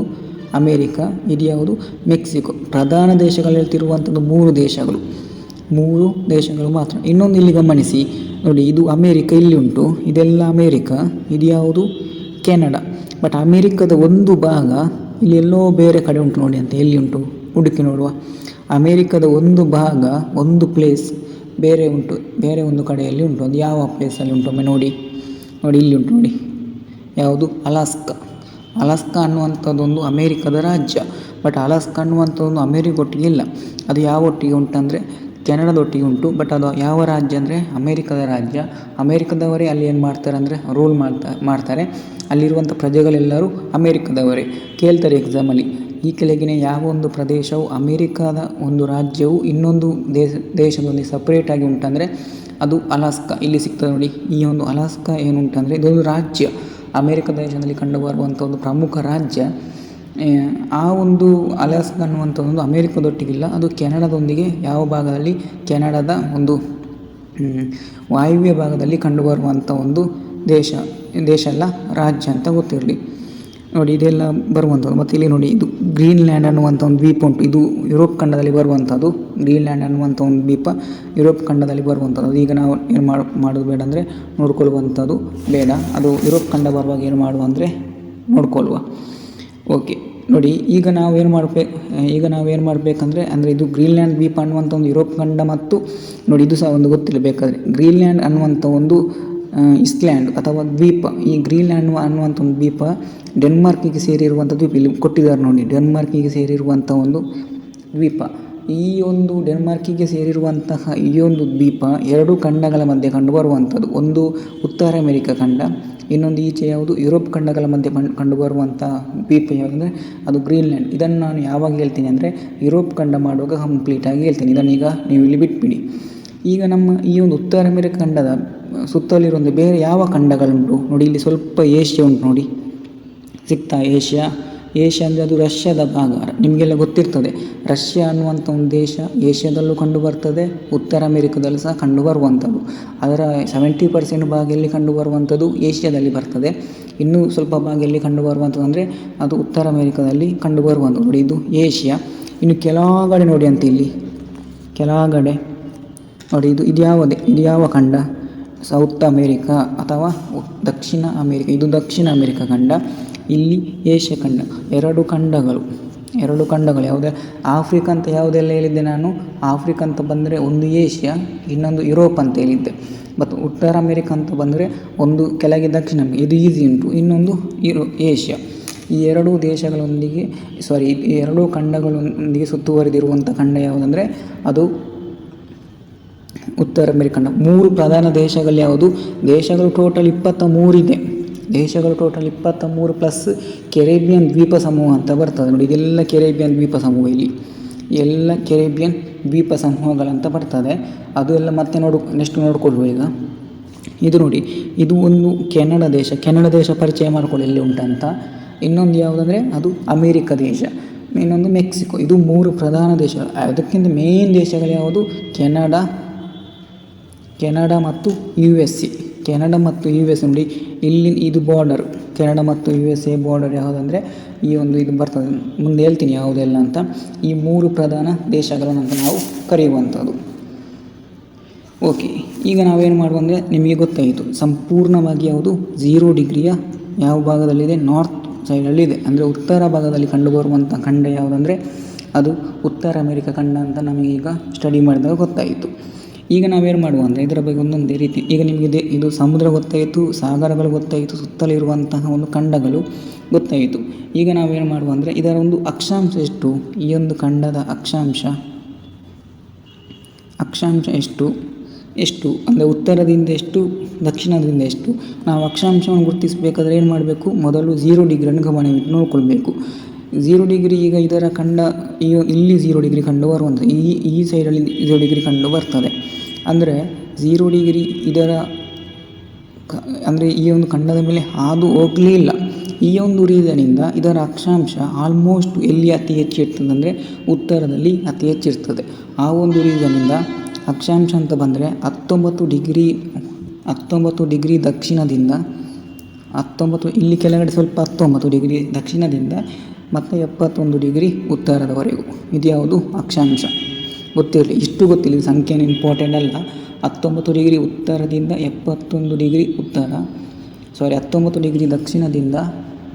ಅಮೇರಿಕಾ. ಇದು ಯಾವುದು? ಮೆಕ್ಸಿಕೋ. ಪ್ರಧಾನ ದೇಶಗಳು ಹೇಳ್ತಿರುವಂಥದ್ದು 3 ದೇಶಗಳು ಮಾತ್ರ. ಇನ್ನೊಂದು ಇಲ್ಲಿ ಗಮನಿಸಿ ನೋಡಿ, ಇದು ಅಮೇರಿಕಾ ಇಲ್ಲಿ ಉಂಟು, ಇದೆಲ್ಲ ಅಮೇರಿಕಾ. ಇದು ಯಾವುದು? ಕೆನಡಾ. ಬಟ್ ಅಮೇರಿಕಾದ ಒಂದು ಭಾಗ ಇಲ್ಲಿ ಎಲ್ಲೋ ಬೇರೆ ಕಡೆ ಉಂಟು ನೋಡಿ, ಅಂತ ಎಲ್ಲಿ ಉಂಟು ಹುಡುಕಿ ನೋಡುವ. ಅಮೇರಿಕಾದ ಒಂದು ಭಾಗ, ಒಂದು ಪ್ಲೇಸ್ ಬೇರೆ ಉಂಟು, ಬೇರೆ ಒಂದು ಕಡೆಯಲ್ಲಿ ಉಂಟು. ಅದು ಯಾವ ಪ್ಲೇಸಲ್ಲಿ ಉಂಟು ಒಮ್ಮೆ ನೋಡಿ. ಇಲ್ಲಿ ಉಂಟು ನೋಡಿ, ಯಾವುದು? ಅಲಾಸ್ಕಾ ಅನ್ನುವಂಥದ್ದೊಂದು ಅಮೇರಿಕಾದ ರಾಜ್ಯ. ಬಟ್ ಅಲಾಸ್ಕಾ ಅನ್ನುವಂಥದ್ದೊಂದು ಅಮೇರಿಕೊಟ್ಟಿಗೆ ಇಲ್ಲ. ಅದು ಯಾವ ಒಟ್ಟಿಗೆ ಉಂಟಂದರೆ ಕೆನಡಾದೊಟ್ಟಿಗೆ ಉಂಟು. ಬಟ್ ಅದು ಯಾವ ರಾಜ್ಯ ಅಂದರೆ ಅಮೇರಿಕಾದ ರಾಜ್ಯ. ಅಮೇರಿಕಾದವರೇ ಅಲ್ಲಿ ಏನು ಮಾಡ್ತಾರೆ ಅಂದರೆ ರೂಲ್ ಮಾಡ್ತಾರೆ. ಅಲ್ಲಿರುವಂಥ ಪ್ರಜೆಗಳೆಲ್ಲರೂ ಅಮೇರಿಕಾದವರೇ. ಕೇಳ್ತಾರೆ ಎಕ್ಸಾಮಲ್ಲಿ, ಈ ಕೆಳಗಿನ ಯಾವ ಒಂದು ಪ್ರದೇಶವು ಅಮೇರಿಕಾದ ಒಂದು ರಾಜ್ಯವು ಇನ್ನೊಂದು ದೇಶದಲ್ಲಿ ಸಪ್ರೇಟಾಗಿ ಉಂಟಂದರೆ ಅದು ಅಲಾಸ್ಕಾ. ಇಲ್ಲಿ ಸಿಗ್ತದೆ ನೋಡಿ, ಈ ಒಂದು ಅಲಾಸ್ಕಾ ಏನುಂಟಂದರೆ ಇದೊಂದು ರಾಜ್ಯ, ಅಮೇರಿಕ ದೇಶದಲ್ಲಿ ಕಂಡುಬರುವಂಥ ಒಂದು ಪ್ರಮುಖ ರಾಜ್ಯ. ಆ ಒಂದು ಅಲಾಸ್ಕಾ ಅನ್ನುವಂಥ ಒಂದು ಅಮೇರಿಕದೊಟ್ಟಿಗಿಲ್ಲ, ಅದು ಕೆನಡಾದೊಂದಿಗೆ ಯಾವ ಭಾಗದಲ್ಲಿ? ಕೆನಡಾದ ಒಂದು ವಾಯುವ್ಯ ಭಾಗದಲ್ಲಿ ಕಂಡುಬರುವಂಥ ಒಂದು ದೇಶ ಅಲ್ಲ, ರಾಜ್ಯ ಅಂತ ಗೊತ್ತಿರಲಿ ನೋಡಿ. ಇದೆಲ್ಲ ಬರುವಂಥದ್ದು. ಮತ್ತು ಇಲ್ಲಿ ನೋಡಿ, ಇದು ಗ್ರೀನ್ಲ್ಯಾಂಡ್ ಅನ್ನುವಂಥ ಒಂದು ದ್ವೀಪ ಉಂಟು. ಇದು ಯುರೋಪ್ ಖಂಡದಲ್ಲಿ ಬರುವಂಥದ್ದು. ಗ್ರೀನ್ಲ್ಯಾಂಡ್ ಅನ್ನುವಂಥ ಒಂದು ದ್ವೀಪ ಯುರೋಪ್ ಖಂಡದಲ್ಲಿ ಬರುವಂಥದ್ದು. ಈಗ ನಾವು ಏನು ಮಾಡೋದು ಬೇಡ ಅಂದರೆ ನೋಡ್ಕೊಳ್ಳುವಂಥದ್ದು ಬೇಡ. ಅದು ಯುರೋಪ್ ಖಂಡ ಬರುವಾಗ ಏನು ಮಾಡುವ ಅಂದರೆ ನೋಡ್ಕೊಳ್ಳುವ. ಓಕೆ ನೋಡಿ, ಈಗ ನಾವೇನು ಮಾಡಬೇಕಂದ್ರೆ ಇದು ಗ್ರೀನ್ಲ್ಯಾಂಡ್ ದ್ವೀಪ ಅನ್ನುವಂಥ ಒಂದು ಯುರೋಪ್ ಖಂಡ. ಮತ್ತು ನೋಡಿ, ಇದು ಸಹ ಒಂದು ಗೊತ್ತಿರಬೇಕಾದ್ರೆ, ಗ್ರೀನ್ಲ್ಯಾಂಡ್ ಅನ್ನುವಂಥ ಒಂದು ಇಸ್ಲ್ಯಾಂಡ್ ಅಥವಾ ದ್ವೀಪ. ಈ ಗ್ರೀನ್ಲ್ಯಾಂಡ್ ಅನ್ನುವಂಥ ಒಂದು ದ್ವೀಪ ಡೆನ್ಮಾರ್ಕಿಗೆ ಸೇರಿರುವಂಥ ದ್ವೀಪ. ಇಲ್ಲಿ ಕೊಟ್ಟಿದ್ದಾರೆ ನೋಡಿ, ಡೆನ್ಮಾರ್ಕಿಗೆ ಸೇರಿರುವಂಥ ಒಂದು ದ್ವೀಪ. ಈ ಒಂದು ಡೆನ್ಮಾರ್ಕಿಗೆ ಸೇರಿರುವಂತಹ ಈ ಒಂದು ದ್ವೀಪ 2 ಖಂಡಗಳ ಮಧ್ಯೆ ಕಂಡುಬರುವಂಥದ್ದು. ಒಂದು ಉತ್ತರ ಅಮೆರಿಕ ಖಂಡ, ಇನ್ನೊಂದು ಈಚೆ ಯಾವುದು? ಯುರೋಪ್ ಖಂಡಗಳ ಮಧ್ಯೆ ಕಂಡುಬರುವಂಥ ದ್ವೀಪ ಯಾವುದಂದರೆ ಅದು ಗ್ರೀನ್ಲ್ಯಾಂಡ್. ಇದನ್ನು ನಾನು ಯಾವಾಗ ಹೇಳ್ತೀನಿ ಅಂದರೆ ಯುರೋಪ್ ಖಂಡ ಮಾಡುವಾಗ ಕಂಪ್ಲೀಟಾಗಿ ಹೇಳ್ತೀನಿ. ಇದನ್ನೀಗ ನೀವು ಇಲ್ಲಿ ಬಿಟ್ಬಿಡಿ. ಈಗ ನಮ್ಮ ಈ ಒಂದು ಉತ್ತರ ಅಮೆರಿಕ ಖಂಡದ ಸುತ್ತಲಿರುವಂಥ ಬೇರೆ ಯಾವ ಖಂಡಗಳುಂಟು ನೋಡಿ. ಇಲ್ಲಿ ಸ್ವಲ್ಪ ಏಷ್ಯಾ ಉಂಟು ನೋಡಿ, ಸಿಗ್ತಾ? ಏಷ್ಯಾ ಏಷ್ಯಾ ಅಂದರೆ ಅದು ರಷ್ಯಾದ ಭಾಗ. ನಿಮಗೆಲ್ಲ ಗೊತ್ತಿರ್ತದೆ, ರಷ್ಯಾ ಅನ್ನುವಂಥ ಒಂದು ದೇಶ ಏಷ್ಯಾದಲ್ಲೂ ಕಂಡು ಬರ್ತದೆ, ಉತ್ತರ ಅಮೆರಿಕದಲ್ಲೂ ಸಹ ಕಂಡು ಬರುವಂಥದ್ದು. ಅದರ 70% ಭಾಗ ಎಲ್ಲಿ ಕಂಡು ಬರುವಂಥದ್ದು ಏಷ್ಯಾದಲ್ಲಿ ಬರ್ತದೆ. ಇನ್ನೂ ಸ್ವಲ್ಪ ಭಾಗ ಎಲ್ಲಿ ಕಂಡು ಬರುವಂಥದ್ದು ಅಂದರೆ ಅದು ಉತ್ತರ ಅಮೆರಿಕದಲ್ಲಿ ಕಂಡು ಬರುವಂಥದ್ದು. ನೋಡಿ, ಇದು ಏಷ್ಯಾ. ಇನ್ನು ಕೆಳಗಡೆ ನೋಡಿ ಅಂತ, ಇಲ್ಲಿ ಕೆಳಗಡೆ ನೋಡಿ, ಇದು ಯಾವ ಖಂಡ? ಸೌತ್ ಅಮೇರಿಕಾ ಅಥವಾ ದಕ್ಷಿಣ ಅಮೇರಿಕಾ. ಇದು ದಕ್ಷಿಣ ಅಮೇರಿಕಾ ಖಂಡ, ಇಲ್ಲಿ ಏಷ್ಯಾ ಖಂಡ. ಎರಡು ಖಂಡಗಳು ಯಾವುದೇ ಆಫ್ರಿಕಾ ಅಂತ ಯಾವುದೆಲ್ಲ ಹೇಳಿದ್ದೆ ನಾನು. ಆಫ್ರಿಕಾ ಅಂತ ಬಂದರೆ ಒಂದು ಏಷ್ಯಾ, ಇನ್ನೊಂದು ಯುರೋಪ್ ಅಂತ ಹೇಳಿದ್ದೆ. ಮತ್ತು ಉತ್ತರ ಅಮೇರಿಕಾ ಅಂತ ಬಂದರೆ ಒಂದು ಕೆಳಗೆ ದಕ್ಷಿಣ, ಇದು ಈಸಿ ಉಂಟು, ಇನ್ನೊಂದು ಏಷ್ಯಾ. ಈ ಎರಡೂ ದೇಶಗಳೊಂದಿಗೆ ಈ ಎರಡೂ ಖಂಡಗಳೊಂದಿಗೆ ಸುತ್ತುವರಿದಿರುವಂಥ ಖಂಡ ಯಾವುದಂದರೆ ಅದು ಉತ್ತರ ಅಮೆರಿಕ ಖಂಡ. 3 ಪ್ರಧಾನ ದೇಶಗಳು ಯಾವುದು? ದೇಶಗಳು ಟೋಟಲ್ 23 ಇದೆ. ದೇಶಗಳು ಟೋಟಲ್ 23 ಪ್ಲಸ್ ಕೆರೇಬಿಯನ್ ದ್ವೀಪ ಸಮೂಹ ಅಂತ ಬರ್ತದೆ. ನೋಡಿ, ಇದೆಲ್ಲ ಕೆರೇಬಿಯನ್ ದ್ವೀಪ ಸಮೂಹ. ಇಲ್ಲಿ ಎಲ್ಲ ಕೆರೇಬಿಯನ್ ದ್ವೀಪ ಸಮೂಹಗಳಂತ ಬರ್ತದೆ. ಅದು ಎಲ್ಲ ಮತ್ತೆ ನೆಕ್ಸ್ಟ್ ನೋಡ್ಕೊಳ್ಬೋದು. ಈಗ ಇದು ನೋಡಿ, ಇದು ಒಂದು ಕೆನಡಾ ದೇಶ ಪರಿಚಯ ಮಾಡ್ಕೊಳ್ಳಿ ಎಲ್ಲಿ ಉಂಟಂತ. ಇನ್ನೊಂದು ಯಾವುದಂದರೆ ಅದು ಅಮೇರಿಕ ದೇಶ, ಇನ್ನೊಂದು ಮೆಕ್ಸಿಕೋ. ಇದು 3 ಪ್ರಧಾನ ದೇಶಗಳು. ಅದಕ್ಕಿಂತ ಮೇನ್ ದೇಶಗಳು ಯಾವುದು? ಕೆನಡಾ ಮತ್ತು USA. ಕೆನಡಾ ಮತ್ತು US ನೋಡಿ, ಇಲ್ಲಿ ಇದು ಬಾರ್ಡರ್. ಕೆನಡಾ ಮತ್ತು USA ಬಾರ್ಡರ್ ಯಾವುದಂದರೆ ಇದು ಬರ್ತದೆ. ಮುಂದೆ ಹೇಳ್ತೀನಿ ಯಾವುದೆಲ್ಲ ಅಂತ. ಈ 3 ಪ್ರಧಾನ ದೇಶಗಳನ್ನಂತ ನಾವು ಕರೆಯುವಂಥದ್ದು. ಓಕೆ, ಈಗ ನಾವೇನು ಮಾಡುವಂದರೆ ನಿಮಗೆ ಗೊತ್ತಾಯಿತು ಸಂಪೂರ್ಣವಾಗಿ ಯಾವುದು 0 ಡಿಗ್ರಿಯ ಯಾವ ಭಾಗದಲ್ಲಿದೆ? ನಾರ್ತ್ ಸೈಡಲ್ಲಿದೆ. ಅಂದರೆ ಉತ್ತರ ಭಾಗದಲ್ಲಿ ಕಂಡುಬರುವಂಥ ಖಂಡ ಯಾವುದಂದರೆ ಅದು ಉತ್ತರ ಅಮೆರಿಕ ಖಂಡ ಅಂತ ನಮಗೀಗ ಸ್ಟಡಿ ಮಾಡಿದಾಗ ಗೊತ್ತಾಯಿತು. ಈಗ ನಾವೇನು ಮಾಡುವ ಅಂದರೆ ಇದರ ಬಗ್ಗೆ ಒಂದೊಂದೇ ರೀತಿ. ಈಗ ನಿಮಗೆ ಇದು ಸಮುದ್ರ ಗೊತ್ತಾಯಿತು, ಸಾಗರಗಳು ಗೊತ್ತಾಯಿತು, ಸುತ್ತಲಿರುವಂತಹ ಒಂದು ಖಂಡಗಳು ಗೊತ್ತಾಯಿತು. ಈಗ ನಾವೇನು ಮಾಡುವ ಅಂದರೆ ಇದರ ಒಂದು ಅಕ್ಷಾಂಶ ಎಷ್ಟು? ಈ ಒಂದು ಖಂಡದ ಅಕ್ಷಾಂಶ ಎಷ್ಟು ಅಂದರೆ ಉತ್ತರದಿಂದ ಎಷ್ಟು, ದಕ್ಷಿಣದಿಂದ ಎಷ್ಟು? ನಾವು ಅಕ್ಷಾಂಶವನ್ನು ಗುರುತಿಸಬೇಕಾದ್ರೆ ಏನು ಮಾಡಬೇಕು? ಮೊದಲು 0 ಡಿಗ್ರಿಯನ್ನು ಗಮನವಿಟ್ಟು ನೋಡ್ಕೊಳ್ಬೇಕು. 0 ಡಿಗ್ರಿ, ಈಗ ಇದರ ಖಂಡ ಇಲ್ಲಿ 0 ಡಿಗ್ರಿ ಕಂಡು ಬರುವಂಥದ್ದು, ಈ ಸೈಡಲ್ಲಿ 0 ಡಿಗ್ರಿ ಕಂಡು ಬರ್ತದೆ. ಅಂದರೆ 0 ಡಿಗ್ರಿ ಅಂದರೆ ಈ ಒಂದು ಖಂಡದ ಮೇಲೆ ಹಾದು ಹೋಗಲೇ ಇಲ್ಲ. ಈ ಒಂದು ರೀಸನಿಂದ ಇದರ ಅಕ್ಷಾಂಶ ಆಲ್ಮೋಸ್ಟ್ ಎಲ್ಲಿ ಅತಿ ಹೆಚ್ಚು ಇರ್ತದೆ ಅಂದರೆ ಉತ್ತರದಲ್ಲಿ ಅತಿ ಹೆಚ್ಚಿರ್ತದೆ. ಆ ಒಂದು ರೀಸನಿಂದ ಅಕ್ಷಾಂಶ ಅಂತ ಬಂದರೆ 19 ಡಿಗ್ರಿ ದಕ್ಷಿಣದಿಂದ, ಇಲ್ಲಿ ಕೆಳಗಡೆ ಸ್ವಲ್ಪ 19 ಡಿಗ್ರಿ ದಕ್ಷಿಣದಿಂದ ಮತ್ತು 71 ಡಿಗ್ರಿ ಉತ್ತರದವರೆಗೂ. ಇದು ಯಾವುದು? ಅಕ್ಷಾಂಶ. ಗೊತ್ತಿರಲಿ, ಇಷ್ಟು ಗೊತ್ತಿಲ್ಲ, ಸಂಖ್ಯೆನ ಇಂಪಾರ್ಟೆಂಟ್ ಅಲ್ಲ. 19 ಡಿಗ್ರಿ ಉತ್ತರದಿಂದ 71 ಡಿಗ್ರಿ 19 ಡಿಗ್ರಿ ದಕ್ಷಿಣದಿಂದ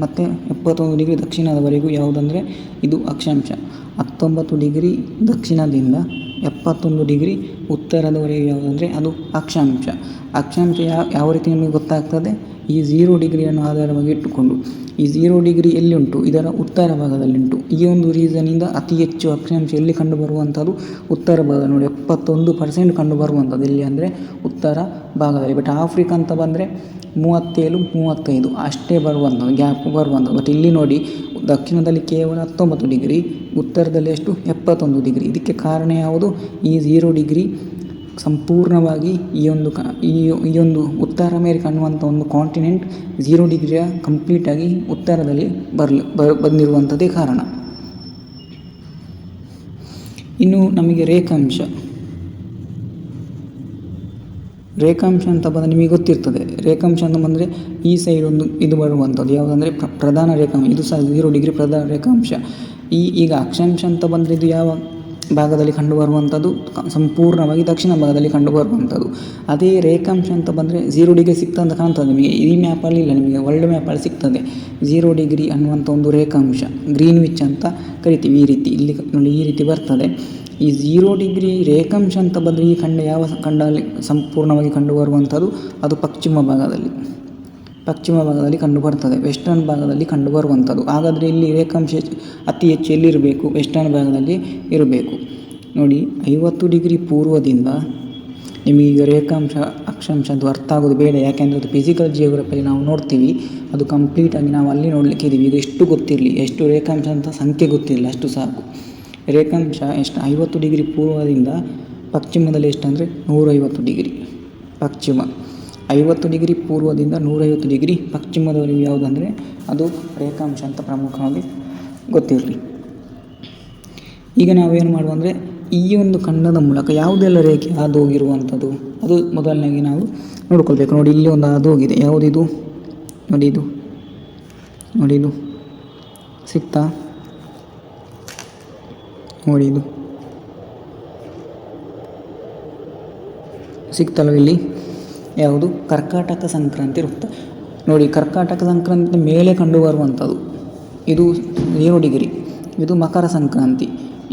ಮತ್ತು 71 ಡಿಗ್ರಿ ದಕ್ಷಿಣದವರೆಗೂ ಯಾವುದಂದರೆ ಇದು ಅಕ್ಷಾಂಶ. 19 ಡಿಗ್ರಿ ದಕ್ಷಿಣದಿಂದ 71 ಡಿಗ್ರಿ ಉತ್ತರದವರೆಗೂ ಯಾವುದಂದರೆ ಅದು ಅಕ್ಷಾಂಶ. ಯಾವ ರೀತಿ ನಿಮಗೆ ಗೊತ್ತಾಗ್ತದೆ? ಈ 0 ಡಿಗ್ರಿಯನ್ನು ಆಧಾರವಾಗಿ ಇಟ್ಟುಕೊಂಡು, ಈ 0 ಡಿಗ್ರಿ ಎಲ್ಲಿ ಉಂಟು? ಇದರ ಉತ್ತರ ಭಾಗದಲ್ಲಿಂಟು. ಈ ಒಂದು ರೀಸನಿಂದ ಅತಿ ಹೆಚ್ಚು ಅಕ್ಷಾಂಶ ಎಲ್ಲಿ ಕಂಡುಬರುವಂಥದ್ದು? ಉತ್ತರ ಭಾಗ. ನೋಡಿ, 71% ಕಂಡುಬರುವಂಥದ್ದು ಎಲ್ಲಿ ಅಂದರೆ ಉತ್ತರ ಭಾಗದಲ್ಲಿ. ಬಟ್ ಆಫ್ರಿಕಾ ಅಂತ ಬಂದರೆ 37-35 ಅಷ್ಟೇ ಬರುವಂಥದ್ದು, ಗ್ಯಾಪ್ ಬರುವಂಥದ್ದು. ಬಟ್ ಇಲ್ಲಿ ನೋಡಿ, ದಕ್ಷಿಣದಲ್ಲಿ ಕೇವಲ 19 ಡಿಗ್ರಿ, ಉತ್ತರದಲ್ಲಿ ಎಷ್ಟು? 71 ಡಿಗ್ರಿ. ಇದಕ್ಕೆ ಕಾರಣ ಯಾವುದು? ಈ 0 ಡಿಗ್ರಿ ಸಂಪೂರ್ಣವಾಗಿ ಈ ಒಂದು ಉತ್ತರ ಅಮೇರಿಕ ಅನ್ನುವಂಥ ಒಂದು ಕಾಂಟಿನೆಂಟ್ 0 ಡಿಗ್ರಿಯ ಕಂಪ್ಲೀಟಾಗಿ ಉತ್ತರದಲ್ಲಿ ಬಂದಿರುವಂಥದ್ದೇ ಕಾರಣ. ಇನ್ನು ನಮಗೆ ರೇಖಾಂಶ ಅಂತ ಬಂದರೆ ನಿಮಗೆ ಗೊತ್ತಿರ್ತದೆ. ರೇಖಾಂಶ ಅಂತ ಬಂದರೆ ಈ ಸೈಡ್ ಇದು ಬರುವಂಥದ್ದು ಯಾವುದಂದರೆ ಪ್ರಧಾನ ರೇಖಾಂಶ. ಇದು ಸಹ 0 ಡಿಗ್ರಿ ಪ್ರಧಾನ ರೇಖಾಂಶ. ಈಗ ಅಕ್ಷಾಂಶ ಅಂತ ಬಂದರೆ ಇದು ಯಾವ ಭಾಗದಲ್ಲಿ ಕಂಡುಬರುವಂಥದ್ದು? ಸಂಪೂರ್ಣವಾಗಿ ದಕ್ಷಿಣ ಭಾಗದಲ್ಲಿ ಕಂಡುಬರುವಂಥದ್ದು. ಅದೇ ರೇಖಾಂಶ ಅಂತ ಬಂದರೆ 0 ಡಿಗ್ರಿ ಸಿಗ್ತದೆ ಅಂತ ಕಾಣ್ತದೆ ನಿಮಗೆ. ಈ ಮ್ಯಾಪಲ್ಲಿ ಇಲ್ಲ, ನಿಮಗೆ ವರ್ಲ್ಡ್ ಮ್ಯಾಪಲ್ಲಿ ಸಿಗ್ತದೆ 0 ಡಿಗ್ರಿ ಅನ್ನುವಂಥ ಒಂದು ರೇಖಾಂಶ. ಗ್ರೀನ್ವಿಚ್ ಅಂತ ಕರಿತೀವಿ. ಈ ರೀತಿ ಇಲ್ಲಿ ನೋಡಿ, ಈ ರೀತಿ ಬರ್ತದೆ. ಈ 0 ಡಿಗ್ರಿ ರೇಖಾಂಶ ಅಂತ ಬಂದರೆ ಈ ಖಂಡ ಯಾವ ಖಂಡದಲ್ಲಿ ಸಂಪೂರ್ಣವಾಗಿ ಕಂಡುಬರುವಂಥದ್ದು? ಅದು ಪಶ್ಚಿಮ ಭಾಗದಲ್ಲಿ ಕಂಡುಬರ್ತದೆ, ವೆಸ್ಟರ್ನ್ ಭಾಗದಲ್ಲಿ ಕಂಡುಬರುವಂಥದ್ದು. ಹಾಗಾದರೆ ಇಲ್ಲಿ ರೇಖಾಂಶ ಅತಿ ಹೆಚ್ಚು ಎಲ್ಲಿರಬೇಕು? ವೆಸ್ಟರ್ನ್ ಭಾಗದಲ್ಲಿ ಇರಬೇಕು. ನೋಡಿ, 50 ಡಿಗ್ರಿ ಪೂರ್ವದಿಂದ ನಿಮಗೀಗ ರೇಖಾಂಶ ಅಕ್ಷಾಂಶದ್ದು ಅರ್ಥ ಆಗೋದು ಬೇಡ, ಯಾಕೆಂದರೆ ಅದು ಫಿಸಿಕಲ್ ಜಿಯೋಗ್ರಫಿಯಲ್ಲಿ ನಾವು ನೋಡ್ತೀವಿ. ಅದು ಕಂಪ್ಲೀಟಾಗಿ ನಾವು ಅಲ್ಲಿ ನೋಡಲಿಕ್ಕೆ ಇದ್ದೀವಿ. ಈಗ ಎಷ್ಟು ಗೊತ್ತಿರಲಿ, ಎಷ್ಟು ರೇಖಾಂಶ ಅಂತ ಸಂಖ್ಯೆ ಗೊತ್ತಿರಲಿಲ್ಲ, ಅಷ್ಟು ಸಾಕು. ರೇಖಾಂಶ ಎಷ್ಟು? 50 ಡಿಗ್ರಿ ಪೂರ್ವದಿಂದ ಪಶ್ಚಿಮದಲ್ಲಿ ಎಷ್ಟು ಅಂದರೆ 150 ಡಿಗ್ರಿ ಪಶ್ಚಿಮ. 50 ಡಿಗ್ರಿ ಪೂರ್ವದಿಂದ 150 ಡಿಗ್ರಿ ಪಶ್ಚಿಮದವರೆಗೂ ಯಾವುದಂದರೆ ಅದು ರೇಖಾಂಶ ಅಂತ ಪ್ರಮುಖವಾಗಿ ಗೊತ್ತಿರಲಿ. ಈಗ ನಾವೇನು ಮಾಡುವ ಅಂದರೆ ಈ ಒಂದು ಖಂಡದ ಮೂಲಕ ಯಾವುದೆಲ್ಲ ರೇಖೆ ಹಾದು ಹೋಗಿರುವಂಥದ್ದು ಅದು ಮೊದಲನೇಗೆ ನಾವು ನೋಡ್ಕೊಳ್ಬೇಕು. ನೋಡಿ ಇಲ್ಲಿ ಒಂದು ಹಾದು ಹೋಗಿದೆ, ಯಾವುದಿದು ನೋಡಿ, ಇದು ಸಿಗ್ತಾ ನೋಡಿ, ಇದು ಸಿಗ್ತಲ್ವ ಇಲ್ಲಿ, ಯಾವುದು ಕರ್ಕಾಟಕ ಸಂಕ್ರಾಂತಿ ವೃತ್ತ. ನೋಡಿ ಕರ್ಕಾಟಕ ಸಂಕ್ರಾಂತಿ ಮೇಲೆ ಕಂಡುಬರುವಂಥದ್ದು ಇದು 0 ಡಿಗ್ರಿ, ಇದು ಮಕರ ಸಂಕ್ರಾಂತಿ.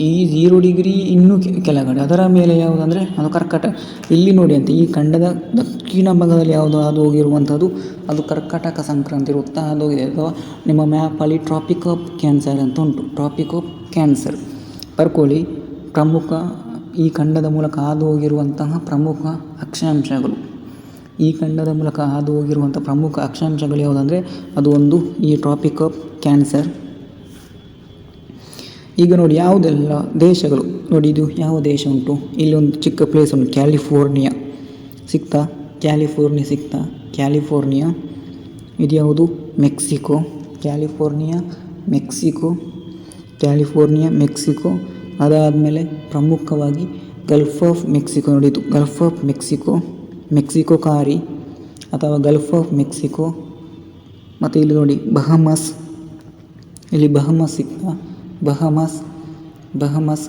ಈ 0 ಡಿಗ್ರಿ ಇನ್ನೂ ಕೆಳಗಡೆ ಅದರ ಮೇಲೆ ಯಾವುದಂದರೆ ಅದು ಕರ್ಕಾಟಕ. ಇಲ್ಲಿ ನೋಡಿ ಅಂತ ಈ ಖಂಡದ ದಕ್ಷಿಣ ಭಾಗದಲ್ಲಿ ಯಾವುದು ಹಾದು ಹೋಗಿರುವಂಥದ್ದು ಅದು ಕರ್ಕಾಟಕ ಸಂಕ್ರಾಂತಿ ವೃತ್ತ ಹಾದು ಹೋಗಿದೆ. ಅಥವಾ ನಿಮ್ಮ ಮ್ಯಾಪಲ್ಲಿ ಟ್ರಾಪಿಕ್ ಆಫ್ ಕ್ಯಾನ್ಸರ್ ಅಂತ ಉಂಟು, ಟ್ರಾಪಿಕ್ ಆಫ್ ಕ್ಯಾನ್ಸರ್ ಬರ್ಕೊಳ್ಳಿ. ಪ್ರಮುಖ ಈ ಖಂಡದ ಮೂಲಕ ಹಾದು ಹೋಗಿರುವಂತಹ ಪ್ರಮುಖ ಅಕ್ಷಾಂಶಗಳು, ಈ ಖಂಡದ ಮೂಲಕ ಹಾದು ಹೋಗಿರುವಂಥ ಪ್ರಮುಖ ಅಕ್ಷಾಂಶಗಳು ಯಾವುದಂದರೆ ಅದು ಒಂದು ಈ ಟ್ರಾಪಿಕ್ ಆಫ್ ಕ್ಯಾನ್ಸರ್. ಈಗ ನೋಡಿ ಯಾವುದೆಲ್ಲ ದೇಶಗಳು ನೋಡಿ, ಇದು ಯಾವ ದೇಶ ಉಂಟು, ಇಲ್ಲಿ ಒಂದು ಚಿಕ್ಕ ಪ್ಲೇಸ್ ಉಂಟು ಕ್ಯಾಲಿಫೋರ್ನಿಯಾ ಸಿಗ್ತಾ, ಕ್ಯಾಲಿಫೋರ್ನಿಯಾ. ಇದು ಯಾವುದು ಮೆಕ್ಸಿಕೋ, ಕ್ಯಾಲಿಫೋರ್ನಿಯಾ ಮೆಕ್ಸಿಕೋ. ಅದಾದಮೇಲೆ ಪ್ರಮುಖವಾಗಿ ಗಲ್ಫ್ ಆಫ್ ಮೆಕ್ಸಿಕೋ. ನೋಡಿ ಇದು ಗಲ್ಫ್ ಆಫ್ ಮೆಕ್ಸಿಕೋ ಕಾರಿ ಅಥವಾ ಗಲ್ಫ್ ಆಫ್ ಮೆಕ್ಸಿಕೋ. ಮತ್ತು ಇಲ್ಲಿ ನೋಡಿ ಬಹಮಾಸ್, ಇಲ್ಲಿ ಬಹಮಾಸ್ ಸಿಗ್ತಾ, ಬಹಮಾಸ್.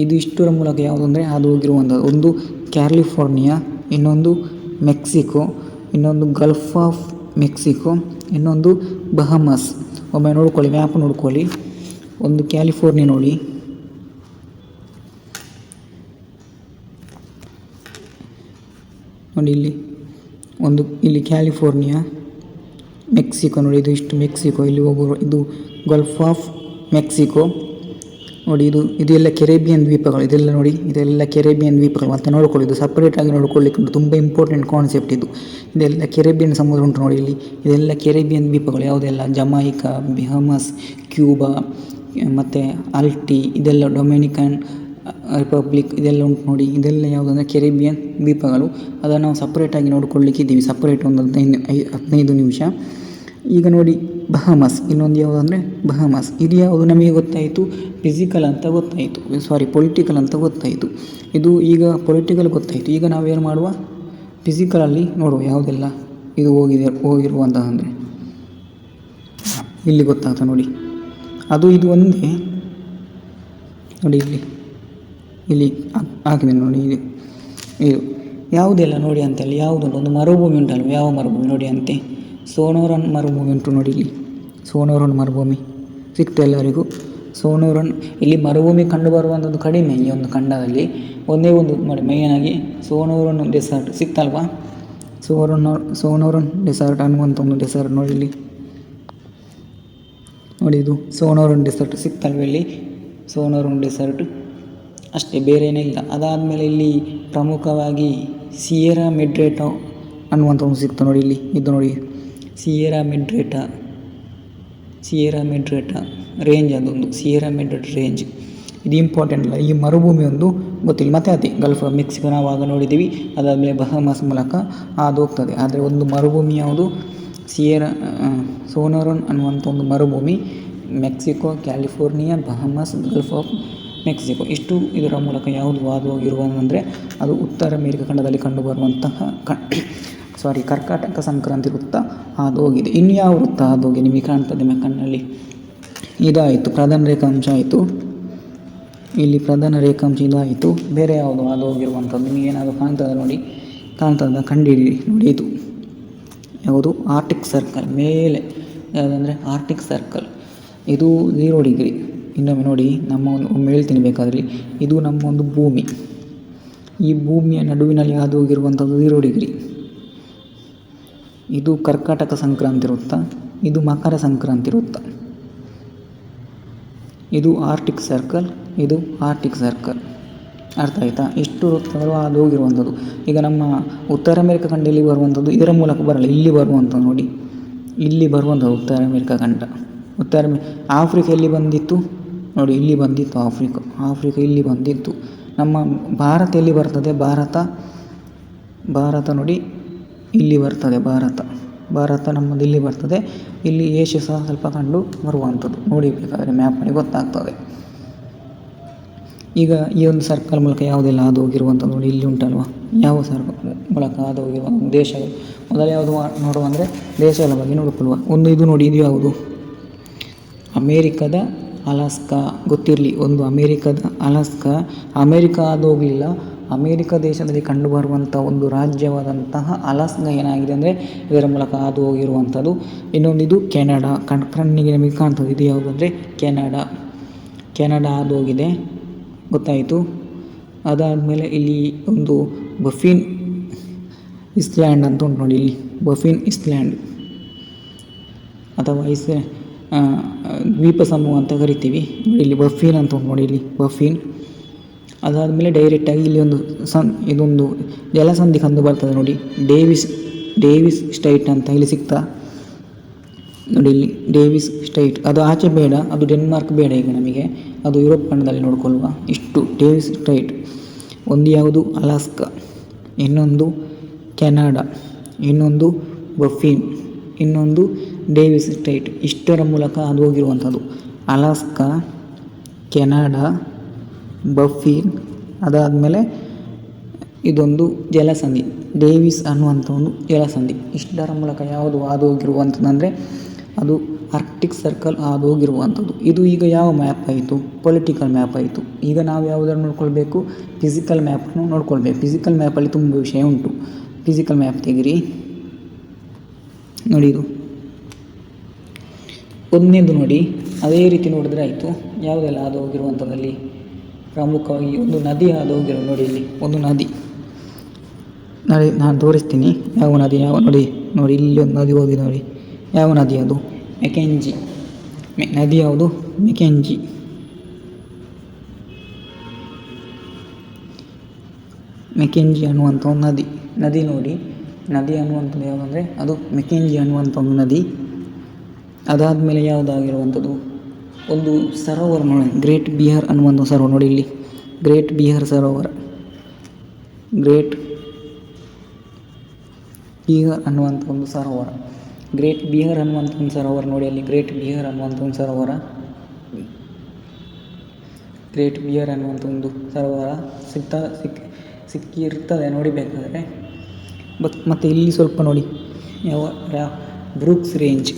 ಇದು ಇಷ್ಟರ ಮೂಲಕ ಯಾವುದು ಅಂದರೆ ಅದು ಹೋಗಿರುವಂಥದ್ದು ಒಂದು ಕ್ಯಾಲಿಫೋರ್ನಿಯಾ, ಇನ್ನೊಂದು ಮೆಕ್ಸಿಕೋ, ಇನ್ನೊಂದು ಗಲ್ಫ್ ಆಫ್ ಮೆಕ್ಸಿಕೋ, ಇನ್ನೊಂದು ಬಹಮಾಸ್. ಒಮ್ಮೆ ನೋಡ್ಕೊಳ್ಳಿ, ಮ್ಯಾಪ್ ನೋಡ್ಕೊಳ್ಳಿ. ಒಂದು ಕ್ಯಾಲಿಫೋರ್ನಿಯಾ ನೋಡಿ, ಇಲ್ಲಿ ಒಂದು, ಇಲ್ಲಿ ಕ್ಯಾಲಿಫೋರ್ನಿಯಾ, ಮೆಕ್ಸಿಕೋ ನೋಡಿ, ಇದು ಇಷ್ಟು ಮೆಕ್ಸಿಕೋ, ಇಲ್ಲಿ ಹೋಗುವ ಇದು ಗಲ್ಫ್ ಆಫ್ ಮೆಕ್ಸಿಕೋ. ನೋಡಿ ಇದು ಎಲ್ಲ ಕೆರೇಬಿಯನ್ ದ್ವೀಪಗಳು, ಇದೆಲ್ಲ ನೋಡಿ, ಇದೆಲ್ಲ ಕೆರೇಬಿಯನ್ ದ್ವೀಪಗಳು. ಮತ್ತು ನೋಡ್ಕೊಳ್ಳಿ, ಇದು ಸಪ್ರೇಟಾಗಿ ನೋಡ್ಕೊಳ್ಳಿಕ್ಕೆ ಉಂಟು, ತುಂಬ ಇಂಪಾರ್ಟೆಂಟ್ ಕಾನ್ಸೆಪ್ಟ್ ಇದು. ಇದೆಲ್ಲ ಕೆರೇಬಿಯನ್ ಸಮುದ್ರ ಉಂಟು ನೋಡಿ ಇಲ್ಲಿ, ಇದೆಲ್ಲ ಕೆರೇಬಿಯನ್ ದ್ವೀಪಗಳು. ಯಾವುದೆಲ್ಲ ಜಮೈಕಾ, ಬಹಮಾಸ್, ಕ್ಯೂಬಾ, ಮತ್ತು ಅಲ್ಟಿ, ಇದೆಲ್ಲ ಡೊಮಿನಿಕನ್ ರಿಪಬ್ಲಿಕ್, ಇದೆಲ್ಲ ಉಂಟು ನೋಡಿ. ಇದೆಲ್ಲ ಯಾವುದಂದರೆ ಕೆರೇಬಿಯನ್ ದ್ವೀಪಗಳು. ಅದನ್ನು ನಾವು ಸಪ್ರೇಟಾಗಿ ನೋಡ್ಕೊಳ್ಳಿಕ್ಕಿದ್ದೀವಿ, ಸಪ್ರೇಟ್ ಒಂದು 15 ನಿಮಿಷ. ಈಗ ನೋಡಿ ಬಹಮಾಸ್, ಇನ್ನೊಂದು ಯಾವುದಂದರೆ ಬಹಮಾಸ್. ಇದು ಯಾವುದು ನಮಗೆ ಗೊತ್ತಾಯಿತು, ಫಿಸಿಕಲ್ ಅಂತ ಗೊತ್ತಾಯಿತು, ಪೊಲಿಟಿಕಲ್ ಅಂತ ಗೊತ್ತಾಯಿತು. ಇದು ಈಗ ಪೊಲಿಟಿಕಲ್ ಗೊತ್ತಾಯಿತು. ಈಗ ನಾವೇನು ಮಾಡುವ, ಫಿಸಿಕಲಲ್ಲಿ ನೋಡುವ ಯಾವುದೆಲ್ಲ ಇದು ಹೋಗಿರುವಂಥದ್ದಂದರೆ ಇಲ್ಲಿ ಗೊತ್ತಾಗ್ತದೆ ನೋಡಿ. ಅದು ಇದು ಒಂದೇ ನೋಡಿ, ಇಲ್ಲಿ ಹಾಕಿದೆ ನೋಡಿ. ಇದು ಯಾವುದೆಲ್ಲ ನೋಡಿ ಅಂತೇಳಿ ಯಾವುದುಂಟು, ಒಂದು ಮರುಭೂಮಿ ಉಂಟಲ್ವ, ಯಾವ ಮರುಭೂಮಿ ನೋಡಿ ಅಂತೆ, ಸೋನೋರನ್ ಮರುಭೂಮಿ ಉಂಟು ನೋಡಿ. ಇಲ್ಲಿ ಸೋನೋರನ್ ಮರುಭೂಮಿ ಸಿಕ್ತು ಎಲ್ಲರಿಗೂ. ಸೋನೋರನ್, ಇಲ್ಲಿ ಮರುಭೂಮಿ ಕಂಡುಬರುವಂಥದ್ದು ಕಡಿಮೆ ಈ ಒಂದು ಖಂಡದಲ್ಲಿ. ಒಂದೇ ಒಂದು ನೋಡಿ ಮೇಯ್ನಾಗಿ ಸೋನೋರನ್ ಡೆಸರ್ಟ್ ಸಿಕ್ತಲ್ವಾ, ಸೋನೋರನ್ ಡೆಸರ್ಟ್ ಅನ್ನುವಂಥ ಒಂದು ಡೆಸರ್ಟ್ ನೋಡಿ ಇಲ್ಲಿ. ನೋಡಿ ಇದು ಸೋನೋರನ್ ಡೆಸರ್ಟ್ ಸಿಕ್ತಲ್ವ ಇಲ್ಲಿ, ಸೋನೋರನ್ ಡೆಸರ್ಟ್ ಅಷ್ಟೇ, ಬೇರೆ ಏನಿಲ್ಲ. ಅದಾದಮೇಲೆ ಇಲ್ಲಿ ಪ್ರಮುಖವಾಗಿ ಸಿಯೆರಾ ಮೆಡ್ರೇಟಾ ಅನ್ನುವಂಥ ಒಂದು ಸಿಕ್ತು ನೋಡಿ ಇಲ್ಲಿ. ಇದು ನೋಡಿ ಸಿಯೆರಾ ಮೆಡ್ರೇಟಾ ರೇಂಜ್, ಅದೊಂದು ಸಿಯೆರಾ ಮೆಡ್ರೇಟಾ ರೇಂಜ್. ಇದು ಇಂಪಾರ್ಟೆಂಟ್ ಅಲ್ಲ, ಈ ಮರುಭೂಮಿ ಒಂದು ಗೊತ್ತಿಲ್ಲ. ಮತ್ತು ಅದೇ ಗಲ್ಫ್ ಆಫ್ ಮೆಕ್ಸಿಕೋ ನಾವು ಆಗ ನೋಡಿದ್ದೀವಿ. ಅದಾದಮೇಲೆ ಬಹಮಾಸ್ ಮೂಲಕ ಅದು ಹೋಗ್ತದೆ. ಆದರೆ ಒಂದು ಮರುಭೂಮಿ ಯಾವುದು, ಸೋನೋರನ್ ಅನ್ನುವಂಥ ಒಂದು ಮರುಭೂಮಿ, Mexico, California, ಬಹಮಾಸ್, Gulf of Mexico. ಇಷ್ಟು ಇದರ ಮೂಲಕ ಯಾವುದು ಹಾದು ಹೋಗಿರುವಂದರೆ ಅದು ಉತ್ತರ ಅಮೆರಿಕ ಖಂಡದಲ್ಲಿ ಕಂಡುಬರುವಂತಹ ಕರ್ಕಾಟಕ ಸಂಕ್ರಾಂತಿ ವೃತ್ತ ಹಾದು ಹೋಗಿದೆ. ಇನ್ನು ಯಾವ ವೃತ್ತ ಹಾದು ಹೋಗಿ ನಿಮಗೆ ಕಾಣ್ತದೆ ಕಣ್ಣಲ್ಲಿ, ಇದಾಯಿತು ಪ್ರಧಾನ ರೇಖಾಂಶ ಆಯಿತು. ಇಲ್ಲಿ ಪ್ರಧಾನ ರೇಖಾಂಶ ಇದಾಯಿತು. ಬೇರೆ ಯಾವುದು ಹಾದು ಹೋಗಿರುವಂಥದ್ದು ನಿಮಗೇನಾದರೂ ಕಾಣ್ತದೆ ನೋಡಿ, ಕಂಡುಹಿಡಿಯಿರಿ ನೋಡಿ. ಇದು ಯಾವುದು, ಆರ್ಟಿಕ್ ಸರ್ಕಲ್ ಮೇಲೆ, ಯಾವುದಂದರೆ ಆರ್ಟಿಕ್ ಸರ್ಕಲ್. ಇದು 0 ಡಿಗ್ರಿ. ಇನ್ನೊಮ್ಮೆ ನೋಡಿ, ಒಮ್ಮೆ ಹೇಳ್ತೀನಿ ಬೇಕಾದರೆ, ಇದು ನಮ್ಮ ಒಂದು ಭೂಮಿ, ಈ ಭೂಮಿಯ ನಡುವಿನಲ್ಲಿ ಹಾದು ಹೋಗಿರುವಂಥದ್ದು 0 ಡಿಗ್ರಿ. ಇದು ಕರ್ಕಾಟಕ ಸಂಕ್ರಾಂತಿ ವೃತ್ತ, ಇದು ಮಕರ ಸಂಕ್ರಾಂತಿ ವೃತ್ತ. ಇದು ಆರ್ಟಿಕ್ ಸರ್ಕಲ್, ಇದು ಆರ್ಟಿಕ್ ಸರ್ಕಲ್. ಅರ್ಥ ಆಯಿತಾ? ಇಷ್ಟು ವೃತ್ತಗಳು ಹಾದು ಹೋಗಿರುವಂಥದ್ದು. ಈಗ ನಮ್ಮ ಉತ್ತರ ಅಮೆರಿಕ ಖಂಡ ಇಲ್ಲಿ ಬರುವಂಥದ್ದು ಇದರ ಮೂಲಕ ಬರಲ್ಲ, ಇಲ್ಲಿ ಬರುವಂಥದ್ದು ನೋಡಿ, ಇಲ್ಲಿ ಬರುವಂಥದ್ದು ಉತ್ತರ ಅಮೆರಿಕ ಖಂಡ. ಆಫ್ರಿಕಾ ಎಲ್ಲಿ ಬಂದಿತ್ತು ನೋಡಿ, ಇಲ್ಲಿ ಬಂದಿತ್ತು ಆಫ್ರಿಕಾ ಇಲ್ಲಿ ಬಂದಿತ್ತು. ನಮ್ಮ ಭಾರತ ಎಲ್ಲಿ ಬರ್ತದೆ, ಭಾರತ ನೋಡಿ ಇಲ್ಲಿ ಬರ್ತದೆ, ಭಾರತ ನಮ್ಮದು ಇಲ್ಲಿ ಬರ್ತದೆ. ಇಲ್ಲಿ ಏಷ್ಯಾ ಸಹ ಸ್ವಲ್ಪ ಕಂಡು ಬರುವಂಥದ್ದು. ನೋಡಿ ಬೇಕಾದರೆ ಮ್ಯಾಪಲ್ಲಿ ಗೊತ್ತಾಗ್ತದೆ. ಈಗ ಈ ಒಂದು ಸರ್ಕಲ್ ಮೂಲಕ ಯಾವುದೆಲ್ಲ ಹಾದು ಹೋಗಿರುವಂಥದ್ದು ನೋಡಿ, ಇಲ್ಲಿ ಉಂಟಲ್ವ, ಯಾವ ಸರ್ಕಲ್ ಮೂಲಕ ಹಾದು ಹೋಗಿರುವ ದೇಶಗಳು. ಮೊದಲು ಯಾವುದು ನೋಡುವ ಅಂದರೆ ದೇಶಗಳ ಬಗ್ಗೆ ನೋಡಿಕೊಳ್ಳುವ. ಒಂದು ಇದು ನೋಡಿ, ಇದು ಯಾವುದು? ಅಮೇರಿಕದ ಅಲಾಸ್ಕಾ. ಗೊತ್ತಿರಲಿ, ಒಂದು ಅಮೇರಿಕದ ಅಲಾಸ್ಕಾ. ಅಮೇರಿಕ ಹಾದು ಹೋಗಲಿಲ್ಲ, ಅಮೇರಿಕ ದೇಶದಲ್ಲಿ ಕಂಡುಬರುವಂಥ ಒಂದು ರಾಜ್ಯವಾದಂತಹ ಅಲಾಸ್ಕಾ ಏನಾಗಿದೆ ಅಂದರೆ ಇದರ ಮೂಲಕ ಹಾದು ಹೋಗಿರುವಂಥದ್ದು. ಇನ್ನೊಂದು ಇದು ಕೆನಡಾ. ಕಣ್ಣಿಗೆ ನಮಗೆ ಕಾಣ್ತದೆ. ಇದು ಯಾವುದು ಅಂದರೆ ಕೆನಡಾ ಹಾದು ಹೋಗಿದೆ, ಗೊತ್ತಾಯಿತು. ಅದಾದಮೇಲೆ ಇಲ್ಲಿ ಒಂದು ಬಫಿನ್ ಐಸ್ಲ್ಯಾಂಡ್ ಅಂತ ಉಂಟು ನೋಡಿ, ಇಲ್ಲಿ ಬಫಿನ್ ಐಸ್ಲ್ಯಾಂಡ್ ಅಥವಾ ದ್ವೀಪ ಸಮೂಹ ಅಂತ ಕರಿತೀವಿ ನೋಡಿ. ಇಲ್ಲಿ ಬಫಿನ್ ಅಂತ ಉಂಟು ನೋಡಿ, ಇಲ್ಲಿ ಬಫಿನ್. ಅದಾದಮೇಲೆ ಡೈರೆಕ್ಟಾಗಿ ಇಲ್ಲಿ ಒಂದು ಇದೊಂದು ಜಲಸಂಧಿ ಕಂಡು ಬರ್ತದೆ ನೋಡಿ, ಡೇವಿಸ್ ಸ್ಟ್ರೈಟ್ ಅಂತ ಇಲ್ಲಿ ಸಿಗ್ತಾ ನೋಡಿ. ಇಲ್ಲಿ ಡೇವಿಸ್ ಸ್ಟ್ರೈಟ್, ಅದು ಆಚೆ ಬೇಡ, ಅದು ಡೆನ್ಮಾರ್ಕ್ ಬೇಡ ಈಗ ನಮಗೆ, ಅದು ಯುರೋಪ್ ಖಂಡದಲ್ಲಿ ನೋಡ್ಕೊಳ್ಳುವ. ಇಷ್ಟು ಡೇವಿಸ್ ಸ್ಟ್ರೈಟ್. ಒಂದು ಯಾವುದು ಅಲಾಸ್ಕಾ, ಇನ್ನೊಂದು ಕೆನಡಾ, ಇನ್ನೊಂದು ಬಫಿನ್, ಇನ್ನೊಂದು ಡೇವಿಸ್ ಸ್ಟ್ರೈಟ್. ಇಷ್ಟರ ಮೂಲಕ ಅದು ಹೋಗಿರುವಂಥದ್ದು ಅಲಾಸ್ಕಾ, ಕೆನಡಾ, ಬಫಿನ್. ಅದಾದಮೇಲೆ ಇದೊಂದು ಜಲಸಂಧಿ, ಡೇವಿಸ್ ಅನ್ನುವಂಥ ಒಂದು ಜಲಸಂಧಿ. ಇಷ್ಟರ ಮೂಲಕ ಯಾವುದು ಹಾದು ಹೋಗಿರುವಂಥದ್ದು ಅದು ಆರ್ಕ್ಟಿಕ್ ಸರ್ಕಲ್ ಹಾದು ಹೋಗಿರುವಂಥದ್ದು. ಇದು ಈಗ ಯಾವ ಮ್ಯಾಪ್ ಆಯಿತು? ಪೊಲಿಟಿಕಲ್ ಮ್ಯಾಪ್ ಆಯಿತು. ಈಗ ನಾವು ಯಾವುದನ್ನು ನೋಡ್ಕೊಳ್ಬೇಕು? ಫಿಸಿಕಲ್ ಮ್ಯಾಪನ್ನು ನೋಡ್ಕೊಳ್ಬೇಕು. ಫಿಸಿಕಲ್ ಮ್ಯಾಪಲ್ಲಿ ತುಂಬ ವಿಷಯ ಉಂಟು. ಫಿಸಿಕಲ್ ಮ್ಯಾಪ್ ತೆಗಿರಿ ನೋಡಿ. ಇದು ಒಂದನೇದು ನೋಡಿ, ಅದೇ ರೀತಿ ನೋಡಿದ್ರೆ ಆಯಿತು. ಯಾವುದೆಲ್ಲ ಹಾದು ಹೋಗಿರುವಂಥದ್ದಲ್ಲಿ ಪ್ರಮುಖವಾಗಿ ಒಂದು ನದಿ ಹಾದು ಹೋಗಿರೋ ನೋಡಿ. ಇಲ್ಲಿ ಒಂದು ನದಿ ನಾನು ತೋರಿಸ್ತೀನಿ. ಯಾವ ನದಿ ನೋಡಿ, ಇಲ್ಲಿ ಒಂದು ನದಿ ಹೋಗಿದೆ ನೋಡಿ. ಯಾವ ನದಿ ಅದು? ಮೆಕೆಂಜಿ ನದಿ. ಯಾವುದು? ಮೆಕೆಂಜಿ ಅನ್ನುವಂಥ ಒಂದು ನದಿ ನೋಡಿ. ನದಿ ಅನ್ನುವಂಥದ್ದು ಯಾವುದಂದರೆ ಅದು ಮೆಕೆಂಜಿ ಅನ್ನುವಂಥ ಒಂದು ನದಿ. ಅದಾದಮೇಲೆ ಯಾವುದಾಗಿರುವಂಥದ್ದು ಒಂದು ಸರೋವರ ನೋಡಿ, ಗ್ರೇಟ್ ಬಿಯರ್ ಅನ್ನುವಂಥ ಸರೋವರ ನೋಡಿ. ಇಲ್ಲಿ ಗ್ರೇಟ್ ಬಿಯರ್ ಸರೋವರ, ಗ್ರೇಟ್ ಬಿಯರ್ ಅನ್ನುವಂಥ ಒಂದು ಸರೋವರ, ಗ್ರೇಟ್ ಬಿಯರ್ ಅನ್ನುವಂಥ ಒಂದು ಸರೋವರ ನೋಡಿ. ಅಲ್ಲಿ ಗ್ರೇಟ್ ಬಿಯರ್ ಅನ್ನುವಂಥ ಒಂದು ಸರೋವರ, ಗ್ರೇಟ್ ಬಿಯರ್ ಅನ್ನುವಂಥ ಒಂದು ಸರೋವರ ಸಿಕ್ಕಿರ್ತದೆ ನೋಡಿ ಬೇಕಾದರೆ. ಮತ್ತು ಇಲ್ಲಿ ಸ್ವಲ್ಪ ನೋಡಿ, ಬ್ರೂಕ್ಸ್ ರೇಂಜ್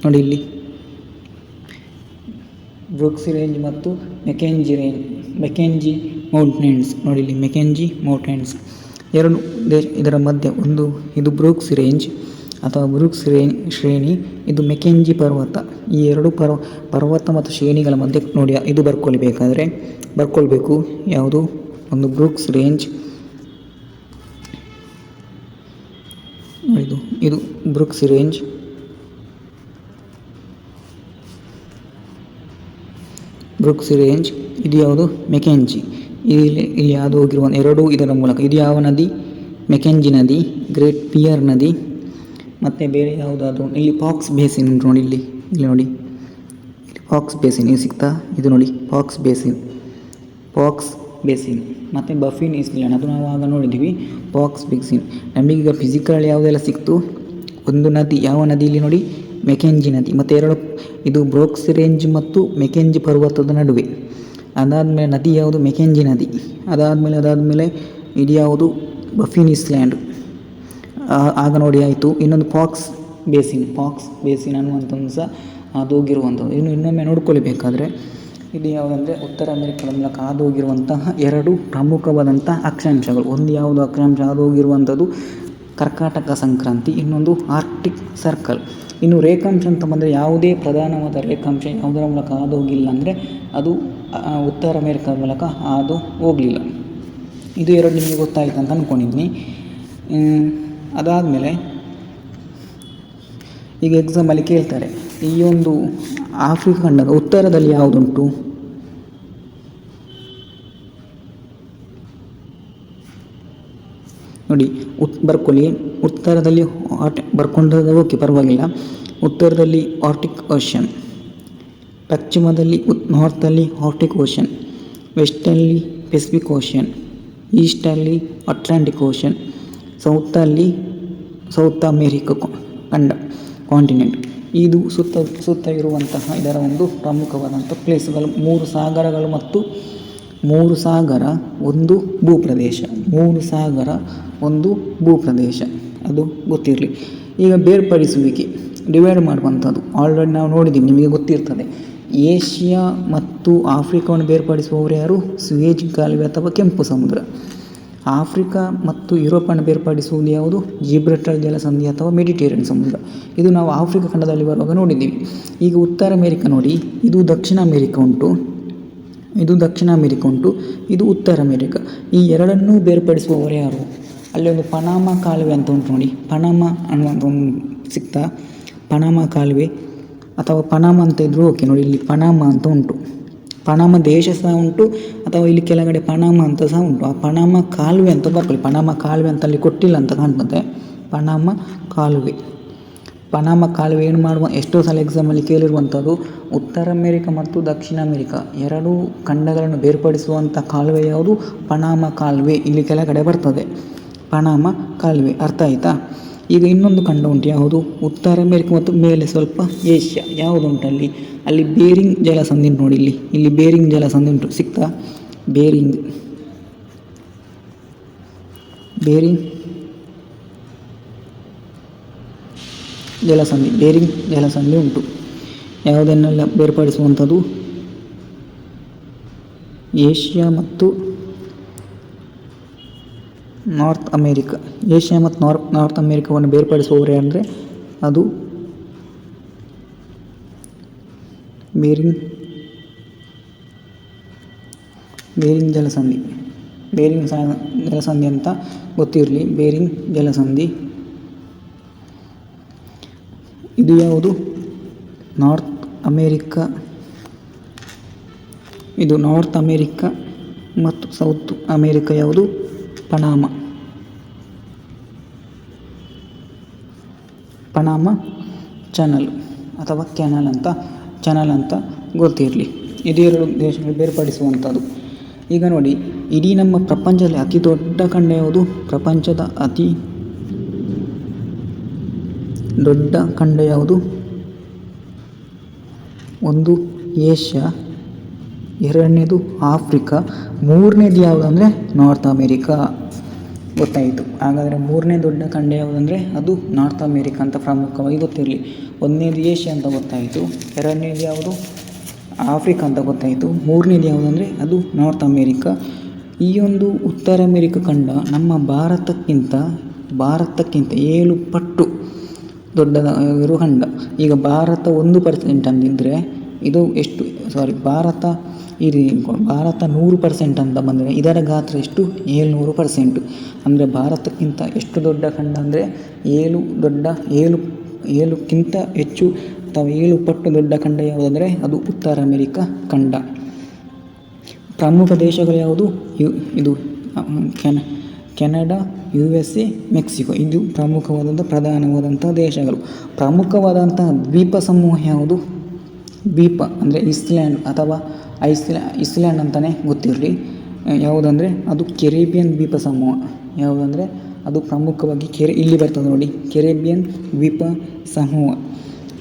ನೋಡಿ. ಇಲ್ಲಿ ಬ್ರೂಕ್ಸ್ ರೇಂಜ್ ಮತ್ತು ಮೆಕೆಂಜಿ ಮೌಂಟೇನ್ಸ್ ನೋಡಿ. ಇಲ್ಲಿ ಮೆಕೆಂಜಿ ಮೌಂಟೇನ್ಸ್ ಎರಡು ಇದರ ಮಧ್ಯೆ ಒಂದು ಇದು ಬ್ರೂಕ್ಸ್ ರೇಂಜ್ ಅಥವಾ ಬ್ರೂಕ್ಸ್ ಶ್ರೇಣಿ, ಇದು ಮೆಕೆಂಜಿ ಪರ್ವತ. ಈ ಎರಡು ಪರ್ವತ ಮತ್ತು ಶ್ರೇಣಿಗಳ ಮಧ್ಯೆ ನೋಡಿ ಇದು ಬರ್ಕೊಳ್ಬೇಕು. ಯಾವುದು? ಒಂದು ಬ್ರೂಕ್ಸ್ ರೇಂಜ್. ಇದು ಬ್ರೂಕ್ಸ್ ರೇಂಜ್. ಇದು ಯಾವುದು? ಮೆಕೆಂಜಿ. ಇಲ್ಲಿ ಯಾವುದು ಹೋಗಿರುವ ಎರಡೂ ಇದರ ಮೂಲಕ. ಇದು ಯಾವ ನದಿ? ಮೆಕೆಂಜಿ ನದಿ, ಗ್ರೇಟ್ ಬಿಯರ್ ನದಿ. ಮತ್ತು ಬೇರೆ ಯಾವುದಾದ್ರು ಇಲ್ಲಿ ಪಾಕ್ಸ್ ಬೇಸಿನ್ ಉಂಟು ನೋಡಿ. ಇಲ್ಲಿ ನೋಡಿ, ಇಲ್ಲಿ ಪಾಕ್ಸ್ ಬೇಸಿನ್ ಇದು ಸಿಗ್ತಾ. ಇದು ನೋಡಿ ಪಾಕ್ಸ್ ಬೇಸಿನ್ ಮತ್ತು ಬಫಿನ್ ಐಸ್ಲ್ಯಾಂಡ್, ಅದು ನಾವು ಆಗ ನೋಡಿದ್ದೀವಿ. Pox basin. ನಮಗೀಗ ಫಿಸಿಕಲ್ ಯಾವುದೆಲ್ಲ ಸಿಕ್ತು? ಒಂದು ನದಿ, ಯಾವ ನದಿ? ಇಲ್ಲಿ ನೋಡಿ ಮೆಕೆಂಜಿ ನದಿ. ಮತ್ತು ಎರಡು ಇದು ಬ್ರೂಕ್ಸ್ ರೇಂಜ್ ಮತ್ತು ಮೆಕೆಂಜಿ ಪರ್ವತದ ನಡುವೆ. ಅದಾದಮೇಲೆ ನದಿ ಯಾವುದು? ಮೆಕೆಂಜಿ ನದಿ. ಅದಾದಮೇಲೆ ಇದು ಯಾವುದು? ಬಫಿನ್ ಐಸ್ಲ್ಯಾಂಡ್. ಆಗ ನೋಡಿ ಆಯಿತು. ಇನ್ನೊಂದು ಪಾಕ್ಸ್ ಬೇಸಿನ್ ಅನ್ನುವಂಥದ್ದು ಸಹ ಹಾದು ಹೋಗಿರುವಂಥದ್ದು. ಇನ್ನೊಮ್ಮೆ ನೋಡ್ಕೊಳ್ಬೇಕಾದ್ರೆ ಇದು ಯಾವುದಂದರೆ ಉತ್ತರ ಅಮೆರಿಕದ ಮೂಲಕ ಹಾದು ಹೋಗಿರುವಂತಹ ಎರಡು ಪ್ರಮುಖವಾದಂಥ ಅಕ್ಷಾಂಶಗಳು. ಒಂದು ಯಾವುದು ಅಕ್ಷಾಂಶ ಹಾದು ಹೋಗಿರುವಂಥದ್ದು? ಕರ್ಕಾಟಕ ಸಂಕ್ರಾಂತಿ. ಇನ್ನೊಂದು ಆರ್ಕ್ಟಿಕ್ ಸರ್ಕಲ್. ಇನ್ನು ರೇಖಾಂಶ ಅಂತ ಬಂದರೆ ಯಾವುದೇ ಪ್ರಧಾನವಾದ ರೇಖಾಂಶ ಯಾವುದರ ಮೂಲಕ ಹಾದು ಹೋಗಿಲ್ಲ ಅಂದರೆ ಅದು ಉತ್ತರ ಅಮೆರಿಕದ ಮೂಲಕ ಹಾದು ಹೋಗಲಿಲ್ಲ. ಇದು ಎರಡು ನಿಮಗೆ ಗೊತ್ತಾಯಿತು ಅಂತ ಅಂದ್ಕೊಂಡಿದ್ದೀನಿ. ಅದಾದಮೇಲೆ ಈಗ ಎಕ್ಸಾಮಲ್ಲಿ ಕೇಳ್ತಾರೆ, ಈ ಒಂದು ಆಫ್ರಿಕಾ ಖಂಡದ ಉತ್ತರದಲ್ಲಿ ಯಾವುದುಂಟು? ನೋಡಿ ಬರ್ಕೊಳ್ಳಿ. ಉತ್ತರದಲ್ಲಿ ಬರ್ಕೊಂಡ್ರೆ ಓಕೆ, ಪರವಾಗಿಲ್ಲ. ಉತ್ತರದಲ್ಲಿ ಆರ್ಟಿಕ್ ಓಷನ್, ಪಶ್ಚಿಮದಲ್ಲಿ ನಾರ್ತಲ್ಲಿ ಆರ್ಟಿಕ್ ಓಷನ್, ವೆಸ್ಟಲ್ಲಿ ಪೆಸಿಫಿಕ್ ಓಷನ್, ಈಸ್ಟಲ್ಲಿ ಅಟ್ಲಾಂಟಿಕ್ ಓಷನ್, ಸೌತ್ ಖಂಡ ಕಾಂಟಿನೆಂಟ್. ಇದು ಸುತ್ತ ಇರುವಂತಹ ಇದರ ಒಂದು ಪ್ರಮುಖವಾದಂಥ ಪ್ಲೇಸ್ಗಳು 3 ಸಾಗರಗಳು ಮತ್ತು 3 ಸಾಗರ ಒಂದು ಭೂಪ್ರದೇಶ, 3 ಸಾಗರ ಒಂದು ಭೂಪ್ರದೇಶ, ಅದು ಗೊತ್ತಿರಲಿ. ಈಗ ಬೇರ್ಪಡಿಸುವಿಕೆ, ಡಿವೈಡ್ ಮಾಡುವಂಥದ್ದು ಆಲ್ರೆಡಿ ನಾವು ನೋಡಿದ್ದೀವಿ, ನಿಮಗೆ ಗೊತ್ತಿರ್ತದೆ. ಏಷ್ಯಾ ಮತ್ತು ಆಫ್ರಿಕಾವನ್ನು ಬೇರ್ಪಡಿಸುವವರು ಯಾರು? ಸುಯೇಜ್ ಕಾಲುವೆ ಅಥವಾ ಕೆಂಪು ಸಮುದ್ರ. ಆಫ್ರಿಕಾ ಮತ್ತು ಯುರೋಪನ್ನು ಬೇರ್ಪಡಿಸುವುದು ಯಾವುದು? ಜಿಬ್ರಲ್ಟರ್ ಜಲಸಂಧಿ ಅಥವಾ ಮೆಡಿಟೇರಿಯನ್ ಸಮುದ್ರ. ಇದು ನಾವು ಆಫ್ರಿಕಾ ಖಂಡದಲ್ಲಿ ಬರುವಾಗ ನೋಡಿದ್ದೀವಿ. ಈಗ ಉತ್ತರ ಅಮೆರಿಕ ನೋಡಿ, ಇದು ದಕ್ಷಿಣ ಅಮೆರಿಕ ಉಂಟು, ಇದು ದಕ್ಷಿಣ ಅಮೆರಿಕ ಉಂಟು, ಇದು ಉತ್ತರ ಅಮೆರಿಕ. ಈ ಎರಡನ್ನೂ ಬೇರ್ಪಡಿಸುವವರು ಯಾರು? ಅಲ್ಲಿ ಒಂದು ಪನಾಮ ಕಾಲುವೆ ಅಂತ ಉಂಟು ನೋಡಿ, ಪನಾಮ ಅನ್ನುವಂಥ ಒಂದು ಸಿಗ್ತಾ, ಪನಾಮ ಕಾಲುವೆ ಅಥವಾ ಪನಾಮ ಅಂತ ಇದ್ರೂ ಓಕೆ. ನೋಡಿ ಇಲ್ಲಿ ಪನಾಮ ಅಂತ ಉಂಟು, ಪನಾಮ ದೇಶ ಸಹ ಉಂಟು, ಅಥವಾ ಇಲ್ಲಿ ಕೆಳಗಡೆ ಪನಾಮ ಅಂತ ಸಹ ಉಂಟು. ಆ ಪನಾಮ ಕಾಲುವೆ ಅಂತ ಬರ್ಕೊಳ್ಳಿ, ಪನಾಮ ಕಾಲುವೆ ಅಂತ ಅಲ್ಲಿ ಕೊಟ್ಟಿಲ್ಲ ಅಂತ ಕಾಣ್ತದೆ. ಪನಾಮ ಕಾಲುವೆ, ಪನಾಮ ಕಾಲುವೆ ಏನು ಮಾಡುವ, ಎಷ್ಟೋ ಸಲ ಎಕ್ಸಾಮಲ್ಲಿ ಕೇಳಿರುವಂಥದ್ದು. ಉತ್ತರ ಅಮೆರಿಕ ಮತ್ತು ದಕ್ಷಿಣ ಅಮೆರಿಕ ಎರಡೂ ಖಂಡಗಳನ್ನು ಬೇರ್ಪಡಿಸುವಂಥ ಕಾಲುವೆ ಯಾವುದು? ಪನಾಮ ಕಾಲುವೆ, ಇಲ್ಲಿ ಕೆಳಗಡೆ ಬರ್ತದೆ ಪನಾಮ ಕಾಲುವೆ. ಅರ್ಥ ಆಯಿತಾ? ಈಗ ಇನ್ನೊಂದು ಖಂಡ ಉಂಟು, ಯಾವುದು? ಉತ್ತರ ಅಮೆರಿಕ ಮತ್ತು ಮೇಲೆ ಸ್ವಲ್ಪ ಏಷ್ಯಾ. ಯಾವುದು ಉಂಟು ಅಲ್ಲಿ? ಅಲ್ಲಿ ಬೇರಿಂಗ್ ಜಲಸಂಧಿ ಉಂಟು ನೋಡಿ, ಇಲ್ಲಿ ಬೇರಿಂಗ್ ಜಲಸಂಧಿ ಉಂಟು, ಸಿಗ್ತಾ? ಬೇರಿಂಗ್ ಜಲಸಂಧಿ, ಬೇರಿಂಗ್ ಜಲಸಂಧಿ ಉಂಟು. ಯಾವುದನ್ನೆಲ್ಲ ಬೇರ್ಪಡಿಸುವಂಥದ್ದು? ಏಷ್ಯಾ ಮತ್ತು ನಾರ್ತ್ ಅಮೇರಿಕ. ಏಷ್ಯಾ ಮತ್ತು ನಾರ್ತ್ ಅಮೇರಿಕವನ್ನು ಬೇರ್ಪಡಿಸುವವರೇ ಅಂದರೆ ಅದು ಬೇರಿಂಗ್ ಜಲಸಂಧಿ. ಬೇರಿಂಗ್ ಜಲಸಂಧಿ ಅಂತ ಗೊತ್ತಿರಲಿ, ಬೇರಿಂಗ್ ಜಲಸಂಧಿ. ಇದು ಯಾವುದು? North America. ಇದು ನಾರ್ತ್ ಅಮೇರಿಕ ಮತ್ತು ಸೌತ್ ಅಮೇರಿಕ ಯಾವುದು? ಪನಾಮ ಚಾನಲ್ ಅಥವಾ ಚಾನಲ್ ಅಂತ ಗೊತ್ತಿರಲಿ. ಇದು ಎರಡು ದೇಶಗಳು ಬೇರ್ಪಡಿಸುವಂಥದ್ದು. ಈಗ ನೋಡಿ, ಇಡೀ ನಮ್ಮ ಪ್ರಪಂಚದಲ್ಲಿ ಅತಿ ದೊಡ್ಡ ಖಂಡ ಯಾವುದು? ಪ್ರಪಂಚದ ಅತಿ ದೊಡ್ಡ ಖಂಡ ಯಾವುದು? ಒಂದು ಏಷ್ಯಾ, ಎರಡನೇದು ಆಫ್ರಿಕಾ, ಮೂರನೇದು ಯಾವುದು ಅಂದರೆ ನಾರ್ತ್ ಅಮೇರಿಕಾ. ಗೊತ್ತಾಯಿತು. ಹಾಗಾದರೆ ಮೂರನೇ ದೊಡ್ಡ ಖಂಡ ಯಾವುದಂದರೆ ಅದು ನಾರ್ತ್ ಅಮೇರಿಕಾ ಅಂತ ಪ್ರಮುಖವಾಗಿ ಗೊತ್ತಿರಲಿ. ಒಂದನೇದು ಏಷ್ಯಾ ಅಂತ ಗೊತ್ತಾಯಿತು, ಎರಡನೇದು ಯಾವುದು? ಆಫ್ರಿಕಾ ಅಂತ ಗೊತ್ತಾಯಿತು, ಮೂರನೇದು ಯಾವುದಂದರೆ ಅದು ನಾರ್ತ್ ಅಮೇರಿಕಾ. ಈ ಒಂದು ಉತ್ತರ ಅಮೇರಿಕ ಖಂಡ ನಮ್ಮ ಭಾರತಕ್ಕಿಂತ 7 ಪಟ್ಟು ದೊಡ್ಡದಾಗಿರುವ ಖಂಡ. ಈಗ ಭಾರತ 1% ಅಂದಿದ್ದರೆ ಇದು ಎಷ್ಟು? ಭಾರತ 100% ಅಂತ ಬಂದರೆ ಇದರ ಗಾತ್ರ ಎಷ್ಟು? 700%. ಅಂದರೆ ಭಾರತಕ್ಕಿಂತ ಎಷ್ಟು ದೊಡ್ಡ ಖಂಡ ಅಂದರೆ 7ಕ್ಕಿಂತ ಹೆಚ್ಚು ಅಥವಾ 7 ಪಟ್ಟು ದೊಡ್ಡ ಖಂಡ ಯಾವುದಂದರೆ ಅದು ಉತ್ತರ ಅಮೆರಿಕ ಖಂಡ. ಪ್ರಮುಖ ದೇಶಗಳು ಯಾವುದು? ಇದು ಕೆನಡಾ, USA, ಮೆಕ್ಸಿಕೋ. ಇದು ಪ್ರಧಾನವಾದಂಥ ದೇಶಗಳು. ಪ್ರಮುಖವಾದಂತಹ ದ್ವೀಪ ಸಮೂಹ ಯಾವುದು? ದ್ವೀಪ ಅಂದರೆ ಇಸ್ಲ್ಯಾಂಡ್ ಅಥವಾ ಇಸ್ಲ್ಯಾಂಡ್ ಅಂತಲೇ ಗೊತ್ತಿರಲಿ. ಯಾವುದಂದರೆ ಅದು ಕೆರಿಬಿಯನ್ ದ್ವೀಪ ಸಮೂಹ. ಯಾವುದಂದರೆ ಅದು ಪ್ರಮುಖವಾಗಿ ಇಲ್ಲಿ ಬರ್ತದೆ ನೋಡಿ, ಕೆರಿಬಿಯನ್ ದ್ವೀಪ ಸಮೂಹ.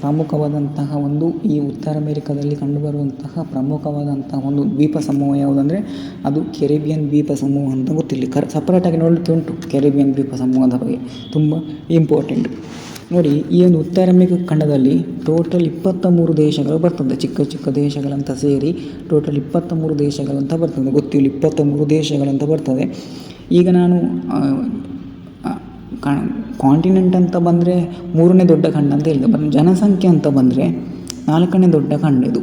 ಪ್ರಮುಖವಾದಂತಹ ಒಂದು ಈ ಉತ್ತರ ಅಮೆರಿಕದಲ್ಲಿ ಕಂಡುಬರುವಂತಹ ಪ್ರಮುಖವಾದಂತಹ ಒಂದು ದ್ವೀಪ ಸಮೂಹ ಯಾವುದಂದರೆ ಅದು ಕೆರಿಬಿಯನ್ ದ್ವೀಪ ಸಮೂಹ ಅಂತ ಗೊತ್ತಿರಲಿ. ಸಪ್ರೇಟಾಗಿ ನೋಡಲಿಕ್ಕೆ ಉಂಟು ಕೆರಿಬಿಯನ್ ದ್ವೀಪ ಸಮೂಹದ ಬಗ್ಗೆ, ತುಂಬ ಇಂಪಾರ್ಟೆಂಟ್. ನೋಡಿ, ಈ ಒಂದು ಉತ್ತರ ಅಮೆರಿಕ ಖಂಡದಲ್ಲಿ ಟೋಟಲ್ 23 ದೇಶಗಳು ಬರ್ತದೆ. ಚಿಕ್ಕ ಚಿಕ್ಕ ದೇಶಗಳಂತ ಸೇರಿ ಟೋಟಲ್ 23 ದೇಶಗಳಂತ ಬರ್ತದೆ. ಗೊತ್ತಿಲ್ಲ, 23 ದೇಶಗಳಂತ ಬರ್ತದೆ. ಈಗ ನಾನು ಕಾಂಟಿನೆಂಟ್ ಅಂತ ಬಂದರೆ 3ನೇ ದೊಡ್ಡ ಖಂಡ ಅಂತ ಹೇಳಿದೆ. ಜನಸಂಖ್ಯೆ ಅಂತ ಬಂದರೆ 4ನೇ ದೊಡ್ಡ ಖಂಡ ಇದು.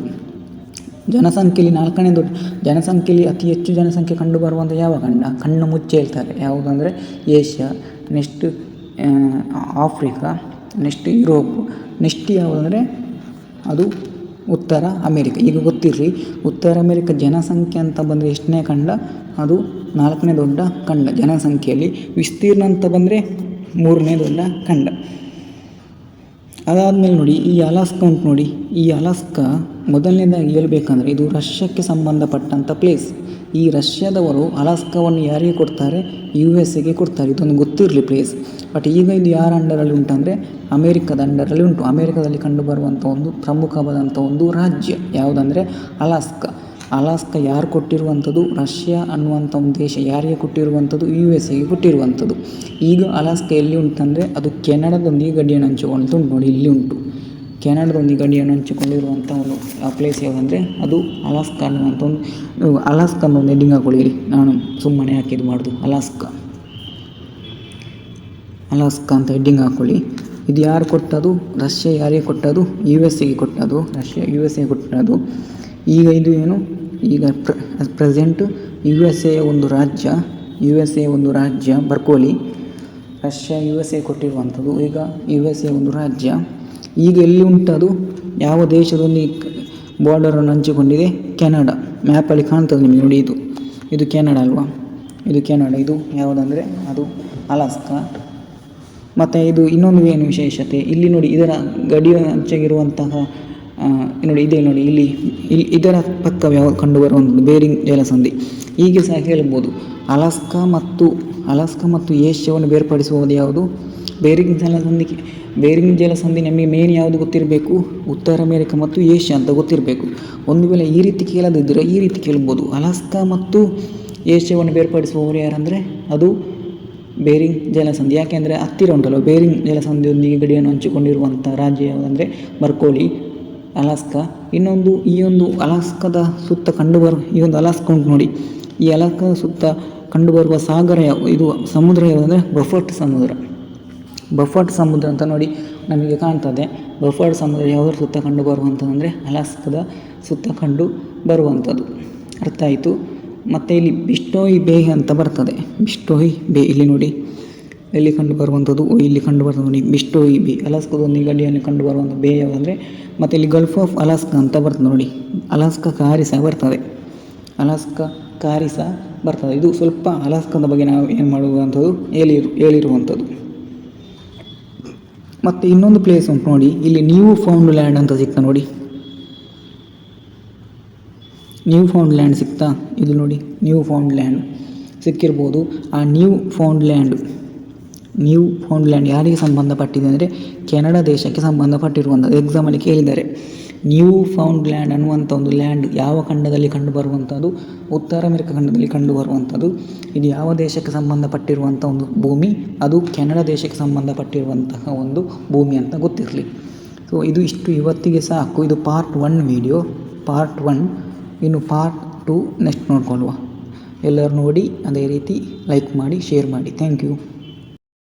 ಜನಸಂಖ್ಯೆಯಲ್ಲಿ 4ನೇ ದೊಡ್ಡ ಜನಸಂಖ್ಯೆಯಲ್ಲಿ ಅತಿ ಹೆಚ್ಚು ಜನಸಂಖ್ಯೆ ಕಂಡುಬರುವಂಥ ಯಾವ ಖಂಡ? ಕಣ್ಣು ಮುಚ್ಚಿ ಹೇಳ್ತಾರೆ. ಯಾವುದಂದರೆ Asia, next Africa, next Europe, next ಯಾವುದಂದರೆ ಅದು ಉತ್ತರ ಅಮೇರಿಕ. ಈಗ ಗೊತ್ತಿರಲಿ, ಉತ್ತರ ಅಮೇರಿಕ ಜನಸಂಖ್ಯೆ ಅಂತ ಬಂದರೆ ಎಷ್ಟನೇ ಖಂಡ? ಅದು 4ನೇ ದೊಡ್ಡ ಖಂಡ ಜನಸಂಖ್ಯೆಯಲ್ಲಿ. ವಿಸ್ತೀರ್ಣ ಅಂತ ಬಂದರೆ 3ನೇ ದೊಡ್ಡ ಖಂಡ. ಅದಾದಮೇಲೆ ನೋಡಿ, ಈ ಅಲಾಸ್ಕಾ ಉಂಟು ನೋಡಿ. ಈ ಅಲಾಸ್ಕಾ ಮೊದಲನೇದಾಗಿ ಹೇಳ್ಬೇಕಂದ್ರೆ ಇದು ರಷ್ಯಾಕ್ಕೆ ಸಂಬಂಧಪಟ್ಟಂಥ ಪ್ಲೇಸ್. ಈ ರಷ್ಯಾದವರು ಅಲಾಸ್ಕಾವನ್ನು ಯಾರಿಗೆ ಕೊಡ್ತಾರೆ? USA ಕೊಡ್ತಾರೆ. ಇದೊಂದು ಗೊತ್ತಿರಲಿ ಪ್ಲೇಸ್. ಬಟ್ ಈಗ ಇದು ಯಾರ ಅಂಡರಲ್ಲಿ ಉಂಟಂದರೆ ಅಮೇರಿಕದ ಅಂಡರಲ್ಲಿ ಉಂಟು. ಅಮೇರಿಕದಲ್ಲಿ ಕಂಡುಬರುವಂಥ ಒಂದು ಪ್ರಮುಖವಾದಂಥ ಒಂದು ರಾಜ್ಯ ಯಾವುದಂದರೆ ಅಲಾಸ್ಕಾ. ಅಲಾಸ್ಕಾ ಯಾರು ಕೊಟ್ಟಿರುವಂಥದ್ದು? ರಷ್ಯಾ ಅನ್ನುವಂಥ ಒಂದು ದೇಶ ಯಾರಿಗೆ ಕೊಟ್ಟಿರುವಂಥದ್ದು? USA ಕೊಟ್ಟಿರುವಂಥದ್ದು. ಈಗ ಅಲಾಸ್ಕಾ ಎಲ್ಲಿ ಉಂಟಂದರೆ ಅದು ಕೆನಡಾದೊಂದಿಗೆ ಗಡಿಯನ್ನು ಹಂಚಿಕೊಂಡು ಉಂಟು ನೋಡಿ, ಇಲ್ಲಿ ಉಂಟು. ಕೆನಡಾದೊಂದಿಗೆ ಗಡಿಯನ್ನು ಹಂಚಿಕೊಂಡಿರುವಂಥ ಒಂದು ಪ್ಲೇಸ್ ಯಾವುದಂದರೆ ಅದು ಅಲಾಸ್ಕಾ ಅನ್ನುವಂಥ ಒಂದು ಅಲಾಸ್ಕಾ ಅನ್ನೋ ಒಂದು ಹೆಡ್ಡಿಂಗ್ ಹಾಕೊಳ್ಳಿರಿ. ನಾನು ಸುಮ್ಮನೆ ಹಾಕಿದ್ದು ಮಾಡೋದು ಅಲಾಸ್ಕಾ ಅಂತ ಹೆಡ್ಡಿಂಗ್ ಹಾಕೊಳ್ಳಿ. ಇದು ಯಾರು ಕೊಟ್ಟದು? ರಷ್ಯಾ ಯಾರಿಗೆ ಕೊಟ್ಟದು? USA ಕೊಟ್ಟದು. ರಷ್ಯಾ USA ಕೊಟ್ಟದು. ಈಗ ಇದು ಏನು? ಈಗ ಪ್ರೆಸೆಂಟ್ USA ಒಂದು ರಾಜ್ಯ ಬರ್ಕೋಲಿ. ರಷ್ಯಾ USA ಕೊಟ್ಟಿರುವಂಥದ್ದು. ಈಗ USA ಒಂದು ರಾಜ್ಯ. ಈಗ ಎಲ್ಲಿ ಉಂಟದು? ಯಾವ ದೇಶದೊಂದಿಗೆ ಬಾರ್ಡರನ್ನು ಹಂಚಿಕೊಂಡಿದೆ? ಕೆನಡಾ. ಮ್ಯಾಪಲ್ಲಿ ಕಾಣ್ತದೆ ನಿಮಗೆ ನೋಡಿ, ಇದು ಕೆನಡಾ ಅಲ್ವಾ? ಇದು ಕೆನಡಾ. ಇದು ಯಾವುದಂದರೆ ಅದು ಅಲಾಸ್ಕಾ. ಮತ್ತು ಇದು ಇನ್ನೊಂದು ಏನು ವಿಶೇಷತೆ ಇಲ್ಲಿ ನೋಡಿ, ಇದರ ಗಡಿಯ ಅಂಚಾಗಿರುವಂತಹ ನೋಡಿ ಇದೆ ನೋಡಿ, ಇಲ್ಲಿ ಇದರ ಪಕ್ಕ ಕಂಡುಬರುವಂಥದ್ದು ಬೇರಿಂಗ್ ಜಲಸಂಧಿ. ಹೀಗೆ ಸಹ ಹೇಳ್ಬೋದು. ಅಲಾಸ್ಕಾ ಮತ್ತು ಏಷ್ಯಾವನ್ನು ಬೇರ್ಪಡಿಸುವುದು ಯಾವುದು? ಬೇರಿಂಗ್ ಜಲಸಂಧಿ ನಮಗೆ ಮೇನ್ ಯಾವುದು ಗೊತ್ತಿರಬೇಕು? ಉತ್ತರ ಅಮೇರಿಕ ಮತ್ತು ಏಷ್ಯಾ ಅಂತ ಗೊತ್ತಿರಬೇಕು. ಒಂದು ವೇಳೆ ಈ ರೀತಿ ಕೇಳದಿದ್ದರೆ ಈ ರೀತಿ ಕೇಳ್ಬೋದು, ಅಲಾಸ್ಕಾ ಮತ್ತು ಏಷ್ಯಾವನ್ನು ಬೇರ್ಪಡಿಸುವವರು ಯಾರಂದರೆ ಅದು ಬೇರಿಂಗ್ ಜಲಸಂಧಿ. ಯಾಕೆಂದರೆ ಹತ್ತಿರ ಉಂಟಲ್ಲ, ಬೇರಿಂಗ್ ಜಲಸಂಧಿಯೊಂದಿಗೆ ಗಡಿಯನ್ನು ಹಂಚಿಕೊಂಡಿರುವಂಥ ರಾಜ್ಯ ಯಾವುದಂದರೆ ಬರ್ಕೋಲಿ, ಅಲಾಸ್ಕಾ. ಈ ಒಂದು ಅಲಾಸ್ಕಾದ ಸುತ್ತ ಈ ಒಂದು ಅಲಾಸ್ಕಾ ಉಂಟು ನೋಡಿ, ಈ ಅಲಾಸ್ಕಾದ ಸುತ್ತ ಕಂಡುಬರುವ ಸಾಗರ ಇದು ಸಮುದ್ರ ಯಾವುದಂದರೆ ಬಫರ್ಡ್ ಸಮುದ್ರ ಅಂತ ನೋಡಿ ನಮಗೆ ಕಾಣ್ತದೆ. ಬಫರ್ಡ್ ಸಮುದ್ರ ಯಾವುದರ ಸುತ್ತ ಕಂಡು ಬರುವಂಥದ್ದು ಅಲಾಸ್ಕಾದ ಸುತ್ತ ಕಂಡು ಬರುವಂಥದ್ದು. ಅರ್ಥ ಆಯಿತು. ಮತ್ತು ಇಲ್ಲಿ ಬಿಸ್ಟೋಯ್ ಬೇ ಅಂತ ಬರ್ತದೆ. ಬಿಸ್ಟೋಯ್ ಬೇ ಇಲ್ಲಿ ನೋಡಿ, ಎಲ್ಲಿ ಕಂಡು ಬರುವಂಥದ್ದು? ಇಲ್ಲಿ ಕಂಡು ಬರ್ತದೆ ನೋಡಿ, ಬಿಸ್ಟೋಯ್ ಬೇ. ಅಲಾಸ್ಕಾದೊಂದಿಗೆ ಗಡಿಯಲ್ಲಿ ಕಂಡು ಬರುವಂಥ ಬೇ ಯಾವುದಂದರೆ, ಮತ್ತು ಇಲ್ಲಿ ಗಲ್ಫ್ ಆಫ್ ಅಲಾಸ್ಕಾ ಅಂತ ಬರ್ತದೆ ನೋಡಿ, ಅಲಾಸ್ಕಾ ಕಾರಿ ಸಹ ಬರ್ತದೆ. ಇದು ಸ್ವಲ್ಪ ಅಲಾಸ್ಕಾದ ಬಗ್ಗೆ ನಾವು ಏನು ಮಾಡುವಂಥದ್ದು ಹೇಳಿರುವಂಥದ್ದು. ಮತ್ತು ಇನ್ನೊಂದು ಪ್ಲೇಸ್ ಉಂಟು ನೋಡಿ, ಇಲ್ಲಿ ನ್ಯೂ ಫೌಂಡ್ ಲ್ಯಾಂಡ್ ಅಂತ ಸಿಗ್ತಾ ನೋಡಿ, ನ್ಯೂ ಫೌಂಡ್ ಲ್ಯಾಂಡ್ ಸಿಗ್ತಾ? ಇದು ನೋಡಿ, ನ್ಯೂ ಫೌಂಡ್ ಲ್ಯಾಂಡ್ ಸಿಕ್ಕಿರ್ಬೋದು. ಆ ನ್ಯೂ ಫೌಂಡ್ ಲ್ಯಾಂಡ್ ಯಾರಿಗೆ ಸಂಬಂಧಪಟ್ಟಿದೆ ಅಂದರೆ ಕೆನಡಾ ದೇಶಕ್ಕೆ ಸಂಬಂಧಪಟ್ಟಿರುವಂಥದ್ದು. ಎಕ್ಸಾಮಲ್ಲಿ ಕೇಳಿದ್ದಾರೆ. ನ್ಯೂ ಫೌಂಡ್ ಲ್ಯಾಂಡ್ ಅನ್ನುವಂಥ ಒಂದು ಲ್ಯಾಂಡ್ ಯಾವ ಖಂಡದಲ್ಲಿ ಕಂಡುಬರುವಂಥದ್ದು? ಉತ್ತರ ಅಮೆರಿಕ ಖಂಡದಲ್ಲಿ ಕಂಡುಬರುವಂಥದ್ದು. ಇದು ಯಾವ ದೇಶಕ್ಕೆ ಸಂಬಂಧಪಟ್ಟಿರುವಂಥ ಒಂದು ಭೂಮಿ? ಅದು ಕೆನಡಾ ದೇಶಕ್ಕೆ ಸಂಬಂಧಪಟ್ಟಿರುವಂತಹ ಒಂದು ಭೂಮಿ ಅಂತ ಗೊತ್ತಿರಲಿ. ಸೊ ಇದು ಇಷ್ಟು ಇವತ್ತಿಗೆ ಸಾಕು. ಇದು ಪಾರ್ಟ್ 1 ವಿಡಿಯೋ, ಪಾರ್ಟ್ 1. ಇನ್ನು ಪಾರ್ಟ್ 2 ನೆಕ್ಸ್ಟ್ ನೋಡ್ಕೊಳ್ಳುವ. ಎಲ್ಲರೂ ನೋಡಿ ಅದೇ ರೀತಿ ಲೈಕ್ ಮಾಡಿ, ಶೇರ್ ಮಾಡಿ. Thank you.